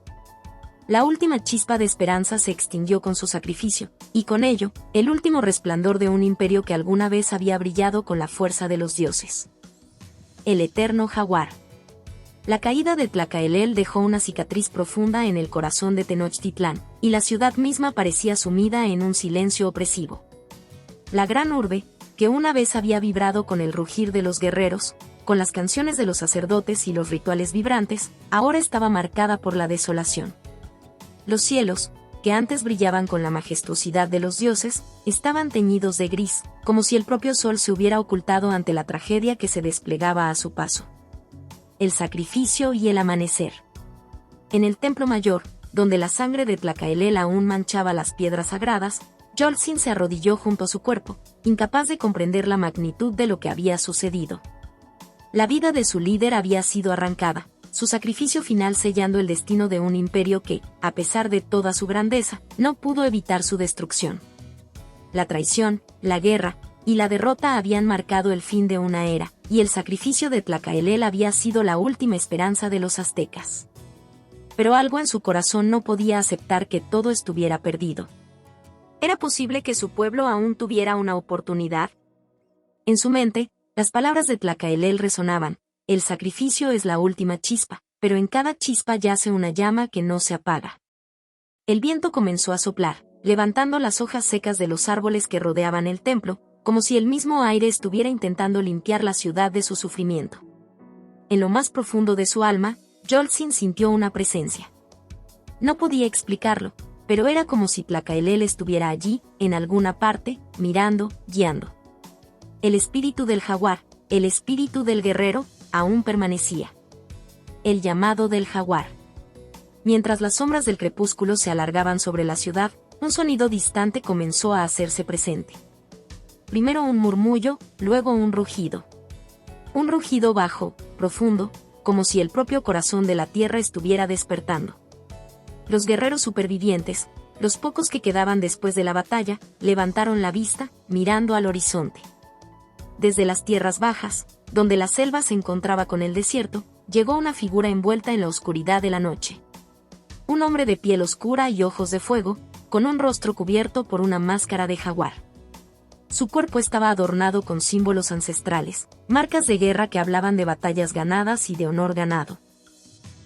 La última chispa de esperanza se extinguió con su sacrificio, y con ello, el último resplandor de un imperio que alguna vez había brillado con la fuerza de los dioses. El eterno jaguar. La caída de Tlacaelel dejó una cicatriz profunda en el corazón de Tenochtitlán, y la ciudad misma parecía sumida en un silencio opresivo. La gran urbe, que una vez había vibrado con el rugir de los guerreros, con las canciones de los sacerdotes y los rituales vibrantes, ahora estaba marcada por la desolación. Los cielos, que antes brillaban con la majestuosidad de los dioses, estaban teñidos de gris, como si el propio sol se hubiera ocultado ante la tragedia que se desplegaba a su paso. El sacrificio y el amanecer. En el templo mayor, donde la sangre de Tlacaelel aún manchaba las piedras sagradas, Yolzin se arrodilló junto a su cuerpo, incapaz de comprender la magnitud de lo que había sucedido. La vida de su líder había sido arrancada, su sacrificio final sellando el destino de un imperio que, a pesar de toda su grandeza, no pudo evitar su destrucción. La traición, la guerra y la derrota habían marcado el fin de una era, y el sacrificio de Tlacaelel había sido la última esperanza de los aztecas. Pero algo en su corazón no podía aceptar que todo estuviera perdido. ¿Era posible que su pueblo aún tuviera una oportunidad? En su mente, las palabras de Tlacaelel resonaban: el sacrificio es la última chispa, pero en cada chispa yace una llama que no se apaga. El viento comenzó a soplar, levantando las hojas secas de los árboles que rodeaban el templo, como si el mismo aire estuviera intentando limpiar la ciudad de su sufrimiento. En lo más profundo de su alma, Yolzin sintió una presencia. No podía explicarlo, pero era como si Tlacaelel estuviera allí, en alguna parte, mirando, guiando. El espíritu del jaguar, el espíritu del guerrero, aún permanecía. El llamado del jaguar. Mientras las sombras del crepúsculo se alargaban sobre la ciudad, un sonido distante comenzó a hacerse presente. Primero un murmullo, luego un rugido. Un rugido bajo, profundo, como si el propio corazón de la tierra estuviera despertando. Los guerreros supervivientes, los pocos que quedaban después de la batalla, levantaron la vista, mirando al horizonte. Desde las tierras bajas, donde la selva se encontraba con el desierto, llegó una figura envuelta en la oscuridad de la noche. Un hombre de piel oscura y ojos de fuego, con un rostro cubierto por una máscara de jaguar. Su cuerpo estaba adornado con símbolos ancestrales, marcas de guerra que hablaban de batallas ganadas y de honor ganado.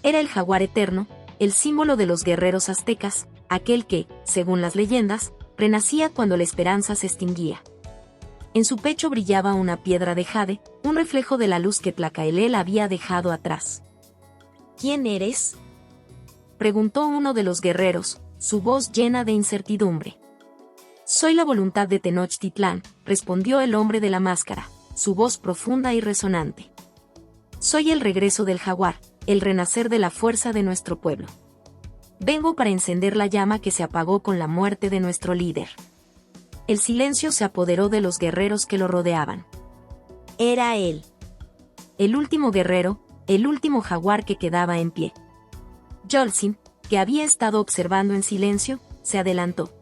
Era el jaguar eterno, el símbolo de los guerreros aztecas, aquel que, según las leyendas, renacía cuando la esperanza se extinguía. En su pecho brillaba una piedra de jade, un reflejo de la luz que Tlacaelel había dejado atrás.
¿Quién eres?,
preguntó uno de los guerreros, su voz llena de incertidumbre. Soy la voluntad de Tenochtitlán, respondió el hombre de la máscara, su voz profunda y resonante. Soy el regreso del jaguar, el renacer de la fuerza de nuestro pueblo. Vengo para encender la llama que se apagó con la muerte de nuestro líder. El silencio se apoderó de los guerreros que lo rodeaban.
Era él.
El último guerrero, el último jaguar que quedaba en pie. Yolzin, que había estado observando en silencio, se adelantó.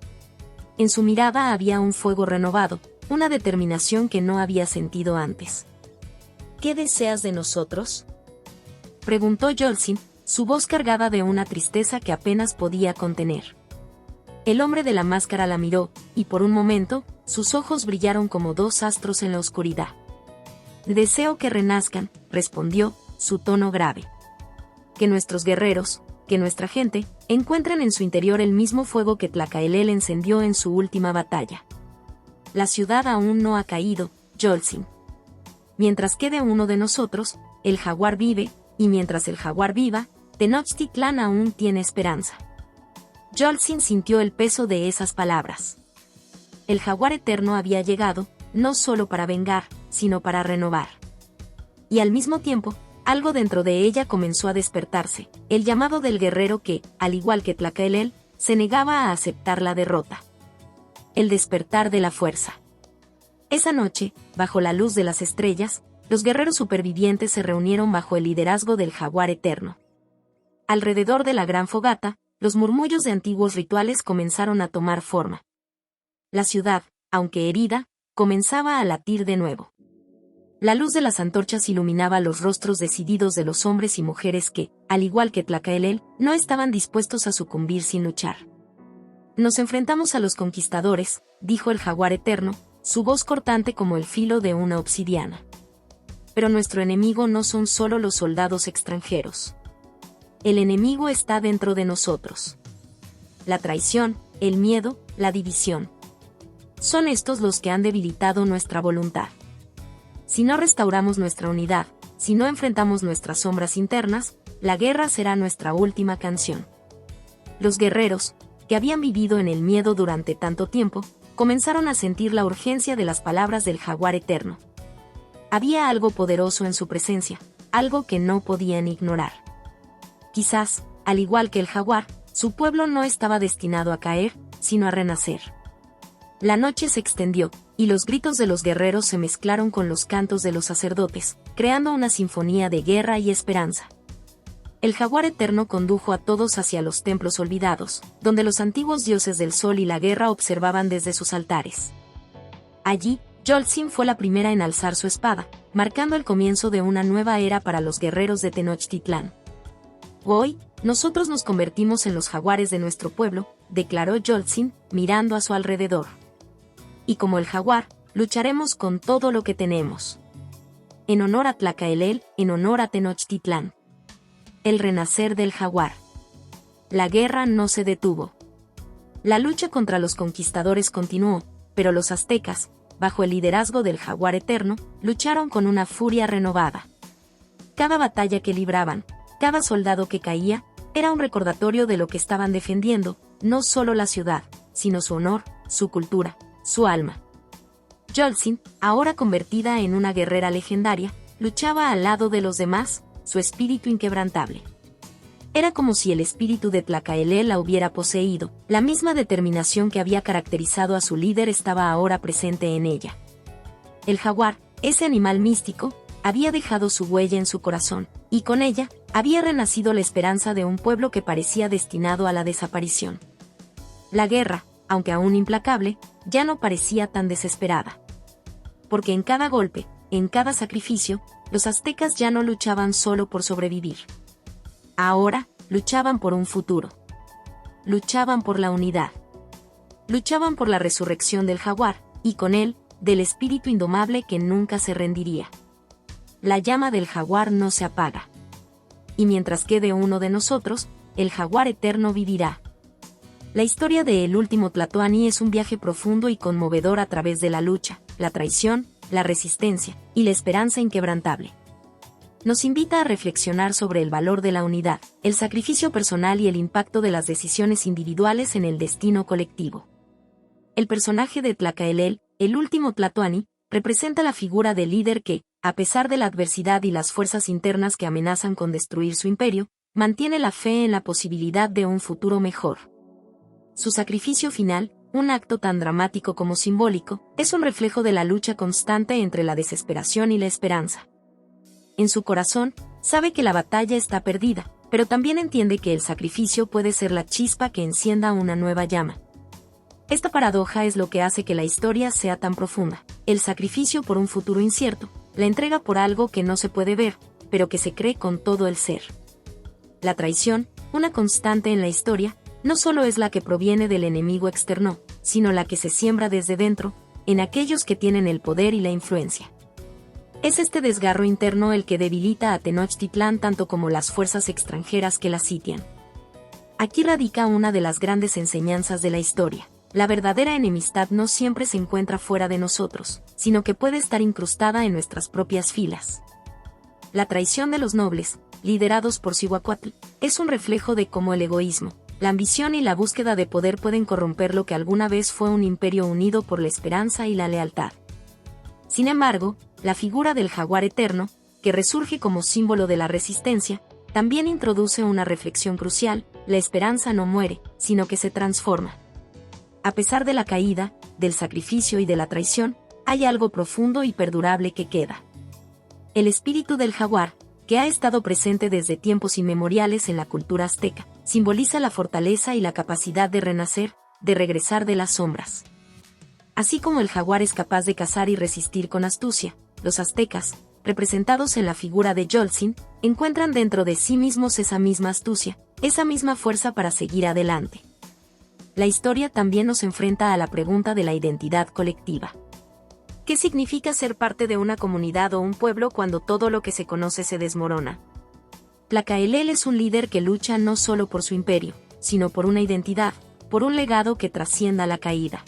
En su mirada había un fuego renovado, una determinación que no había sentido antes.
¿Qué deseas de nosotros?,
preguntó Yolzin, su voz cargada de una tristeza que apenas podía contener. El hombre de la máscara la miró, y por un momento, sus ojos brillaron como dos astros en la oscuridad. Deseo que renazcan, respondió, su tono grave. Que nuestros guerreros, que nuestra gente, encuentren en su interior el mismo fuego que Tlacaelel encendió en su última batalla. La ciudad aún no ha caído, Yolzin. Mientras quede uno de nosotros, el jaguar vive, y mientras el jaguar viva, Tenochtitlán aún tiene esperanza. Yolzin sintió el peso de esas palabras. El jaguar eterno había llegado, no solo para vengar, sino para renovar. Y al mismo tiempo, algo dentro de ella comenzó a despertarse, el llamado del guerrero que, al igual que Tlacaelel, se negaba a aceptar la derrota. El despertar de la fuerza. Esa noche, bajo la luz de las estrellas, los guerreros supervivientes se reunieron bajo el liderazgo del jaguar eterno. Alrededor de la gran fogata, los murmullos de antiguos rituales comenzaron a tomar forma. La ciudad, aunque herida, comenzaba a latir de nuevo. La luz de las antorchas iluminaba los rostros decididos de los hombres y mujeres que, al igual que Tlacaelel, no estaban dispuestos a sucumbir sin luchar. Nos enfrentamos a los conquistadores, dijo el jaguar eterno, su voz cortante como el filo de una obsidiana. Pero nuestro enemigo no son solo los soldados extranjeros. El enemigo está dentro de nosotros. La traición, el miedo, la división. Son estos los que han debilitado nuestra voluntad. Si no restauramos nuestra unidad, si no enfrentamos nuestras sombras internas, la guerra será nuestra última canción. Los guerreros, que habían vivido en el miedo durante tanto tiempo, comenzaron a sentir la urgencia de las palabras del jaguar eterno. Había algo poderoso en su presencia, algo que no podían ignorar. Quizás, al igual que el jaguar, su pueblo no estaba destinado a caer, sino a renacer. La noche se extendió, y los gritos de los guerreros se mezclaron con los cantos de los sacerdotes, creando una sinfonía de guerra y esperanza. El jaguar eterno condujo a todos hacia los templos olvidados, donde los antiguos dioses del sol y la guerra observaban desde sus altares. Allí, Yolzin fue la primera en alzar su espada, marcando el comienzo de una nueva era para los guerreros de Tenochtitlán. Hoy, nosotros nos convertimos en los jaguares de nuestro pueblo, declaró Yolzin, mirando a su alrededor. Y como el jaguar, lucharemos con todo lo que tenemos. En honor a Tlacaelel, en honor a Tenochtitlán. El renacer del jaguar. La guerra no se detuvo. La lucha contra los conquistadores continuó, pero los aztecas, bajo el liderazgo del jaguar eterno, lucharon con una furia renovada. Cada batalla que libraban, cada soldado que caía, era un recordatorio de lo que estaban defendiendo, no solo la ciudad, sino su honor, su cultura, su alma. Yolzin, ahora convertida en una guerrera legendaria, luchaba al lado de los demás, su espíritu inquebrantable. Era como si el espíritu de Tlacaelel la hubiera poseído, la misma determinación que había caracterizado a su líder estaba ahora presente en ella. El jaguar, ese animal místico, había dejado su huella en su corazón, y con ella, había renacido la esperanza de un pueblo que parecía destinado a la desaparición. La guerra, aunque aún implacable, ya no parecía tan desesperada. Porque en cada golpe, en cada sacrificio, los aztecas ya no luchaban solo por sobrevivir. Ahora, luchaban por un futuro. Luchaban por la unidad. Luchaban por la resurrección del jaguar, y con él, del espíritu indomable que nunca se rendiría. La llama del jaguar no se apaga. Y mientras quede uno de nosotros, el jaguar eterno vivirá. La historia de El último Tlatoani es un viaje profundo y conmovedor a través de la lucha, la traición, la resistencia y la esperanza inquebrantable. Nos invita a reflexionar sobre el valor de la unidad, el sacrificio personal y el impacto de las decisiones individuales en el destino colectivo. El personaje de Tlacaelel, el último Tlatoani, representa la figura del líder que, a pesar de la adversidad y las fuerzas internas que amenazan con destruir su imperio, mantiene la fe en la posibilidad de un futuro mejor. Su sacrificio final, un acto tan dramático como simbólico, es un reflejo de la lucha constante entre la desesperación y la esperanza. En su corazón, sabe que la batalla está perdida, pero también entiende que el sacrificio puede ser la chispa que encienda una nueva llama. Esta paradoja es lo que hace que la historia sea tan profunda: el sacrificio por un futuro incierto, la entrega por algo que no se puede ver, pero que se cree con todo el ser. La traición, una constante en la historia, no solo es la que proviene del enemigo externo, sino la que se siembra desde dentro, en aquellos que tienen el poder y la influencia. Es este desgarro interno el que debilita a Tenochtitlán tanto como las fuerzas extranjeras que la sitian. Aquí radica una de las grandes enseñanzas de la historia. La verdadera enemistad no siempre se encuentra fuera de nosotros, sino que puede estar incrustada en nuestras propias filas. La traición de los nobles, liderados por Cihuacóatl, es un reflejo de cómo el egoísmo, la ambición y la búsqueda de poder pueden corromper lo que alguna vez fue un imperio unido por la esperanza y la lealtad. Sin embargo, la figura del jaguar eterno, que resurge como símbolo de la resistencia, también introduce una reflexión crucial: la esperanza no muere, sino que se transforma. A pesar de la caída, del sacrificio y de la traición, hay algo profundo y perdurable que queda. El espíritu del jaguar, que ha estado presente desde tiempos inmemoriales en la cultura azteca, simboliza la fortaleza y la capacidad de renacer, de regresar de las sombras. Así como el jaguar es capaz de cazar y resistir con astucia, los aztecas, representados en la figura de Yoltzin, encuentran dentro de sí mismos esa misma astucia, esa misma fuerza para seguir adelante. La historia también nos enfrenta a la pregunta de la identidad colectiva. ¿Qué significa ser parte de una comunidad o un pueblo cuando todo lo que se conoce se desmorona? Tlacaelel es un líder que lucha no solo por su imperio, sino por una identidad, por un legado que trascienda la caída.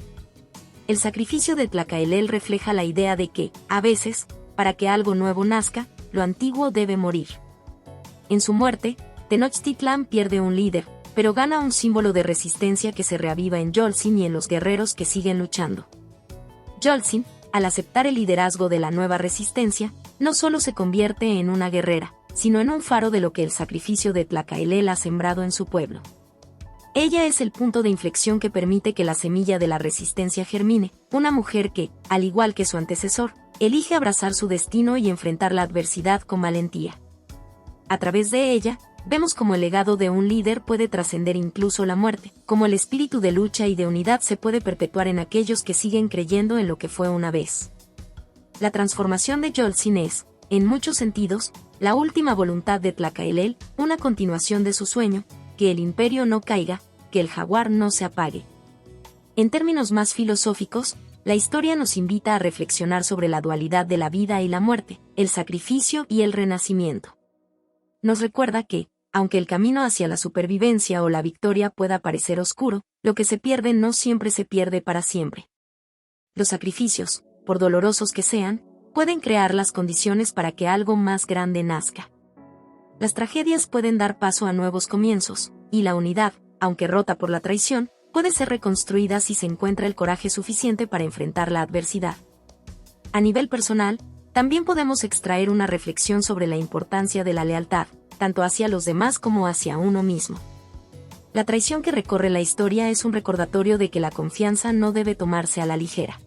El sacrificio de Tlacaelel refleja la idea de que, a veces, para que algo nuevo nazca, lo antiguo debe morir. En su muerte, Tenochtitlán pierde un líder, pero gana un símbolo de resistencia que se reaviva en Yoltzin y en los guerreros que siguen luchando. Yoltzin, al aceptar el liderazgo de la nueva resistencia, no solo se convierte en una guerrera, sino en un faro de lo que el sacrificio de Tlacaelel ha sembrado en su pueblo. Ella es el punto de inflexión que permite que la semilla de la resistencia germine, una mujer que, al igual que su antecesor, elige abrazar su destino y enfrentar la adversidad con valentía. A través de ella, vemos cómo el legado de un líder puede trascender incluso la muerte, cómo el espíritu de lucha y de unidad se puede perpetuar en aquellos que siguen creyendo en lo que fue una vez. La transformación de Yoltzin es, en muchos sentidos, la última voluntad de Tlacaelel, una continuación de su sueño: que el imperio no caiga, que el jaguar no se apague. En términos más filosóficos, la historia nos invita a reflexionar sobre la dualidad de la vida y la muerte, el sacrificio y el renacimiento. Nos recuerda que, aunque el camino hacia la supervivencia o la victoria pueda parecer oscuro, lo que se pierde no siempre se pierde para siempre. Los sacrificios, por dolorosos que sean, pueden crear las condiciones para que algo más grande nazca. Las tragedias pueden dar paso a nuevos comienzos, y la unidad, aunque rota por la traición, puede ser reconstruida si se encuentra el coraje suficiente para enfrentar la adversidad. A nivel personal, también podemos extraer una reflexión sobre la importancia de la lealtad, tanto hacia los demás como hacia uno mismo. La traición que recorre la historia es un recordatorio de que la confianza no debe tomarse a la ligera.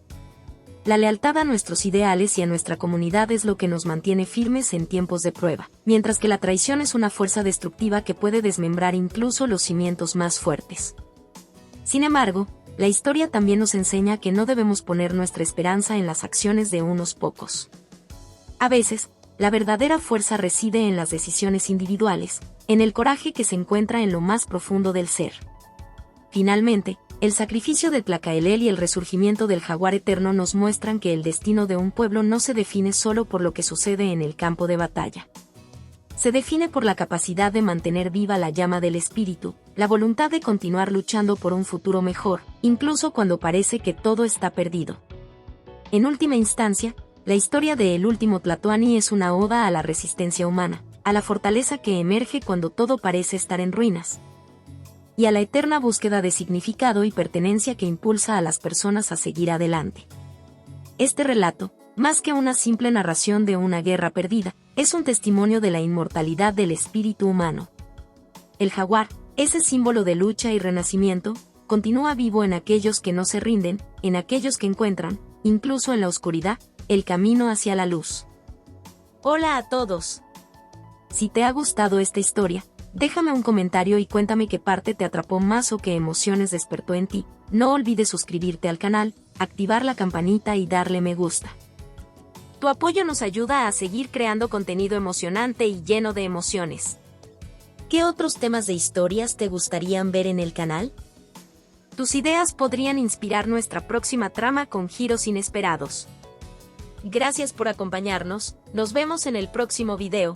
La lealtad a nuestros ideales y a nuestra comunidad es lo que nos mantiene firmes en tiempos de prueba, mientras que la traición es una fuerza destructiva que puede desmembrar incluso los cimientos más fuertes. Sin embargo, la historia también nos enseña que no debemos poner nuestra esperanza en las acciones de unos pocos. A veces, la verdadera fuerza reside en las decisiones individuales, en el coraje que se encuentra en lo más profundo del ser. Finalmente, El sacrificio de Tlacaelel y el resurgimiento del jaguar eterno nos muestran que el destino de un pueblo no se define solo por lo que sucede en el campo de batalla. Se define por la capacidad de mantener viva la llama del espíritu, la voluntad de continuar luchando por un futuro mejor, incluso cuando parece que todo está perdido. En última instancia, la historia de El último Tlatoani es una oda a la resistencia humana, a la fortaleza que emerge cuando todo parece estar en ruinas, y a la eterna búsqueda de significado y pertenencia que impulsa a las personas a seguir adelante. Este relato, más que una simple narración de una guerra perdida, es un testimonio de la inmortalidad del espíritu humano. El jaguar, ese símbolo de lucha y renacimiento, continúa vivo en aquellos que no se rinden, en aquellos que encuentran, incluso en la oscuridad, el camino hacia la luz.
Hola a todos.
Si te ha gustado esta historia, déjame un comentario y cuéntame qué parte te atrapó más o qué emociones despertó en ti. No olvides suscribirte al canal, activar la campanita y darle me gusta.
Tu apoyo nos ayuda a seguir creando contenido emocionante y lleno de emociones. ¿Qué otros temas de historias te gustarían ver en el canal? Tus ideas podrían inspirar nuestra próxima trama con giros inesperados. Gracias por acompañarnos, nos vemos en el próximo video.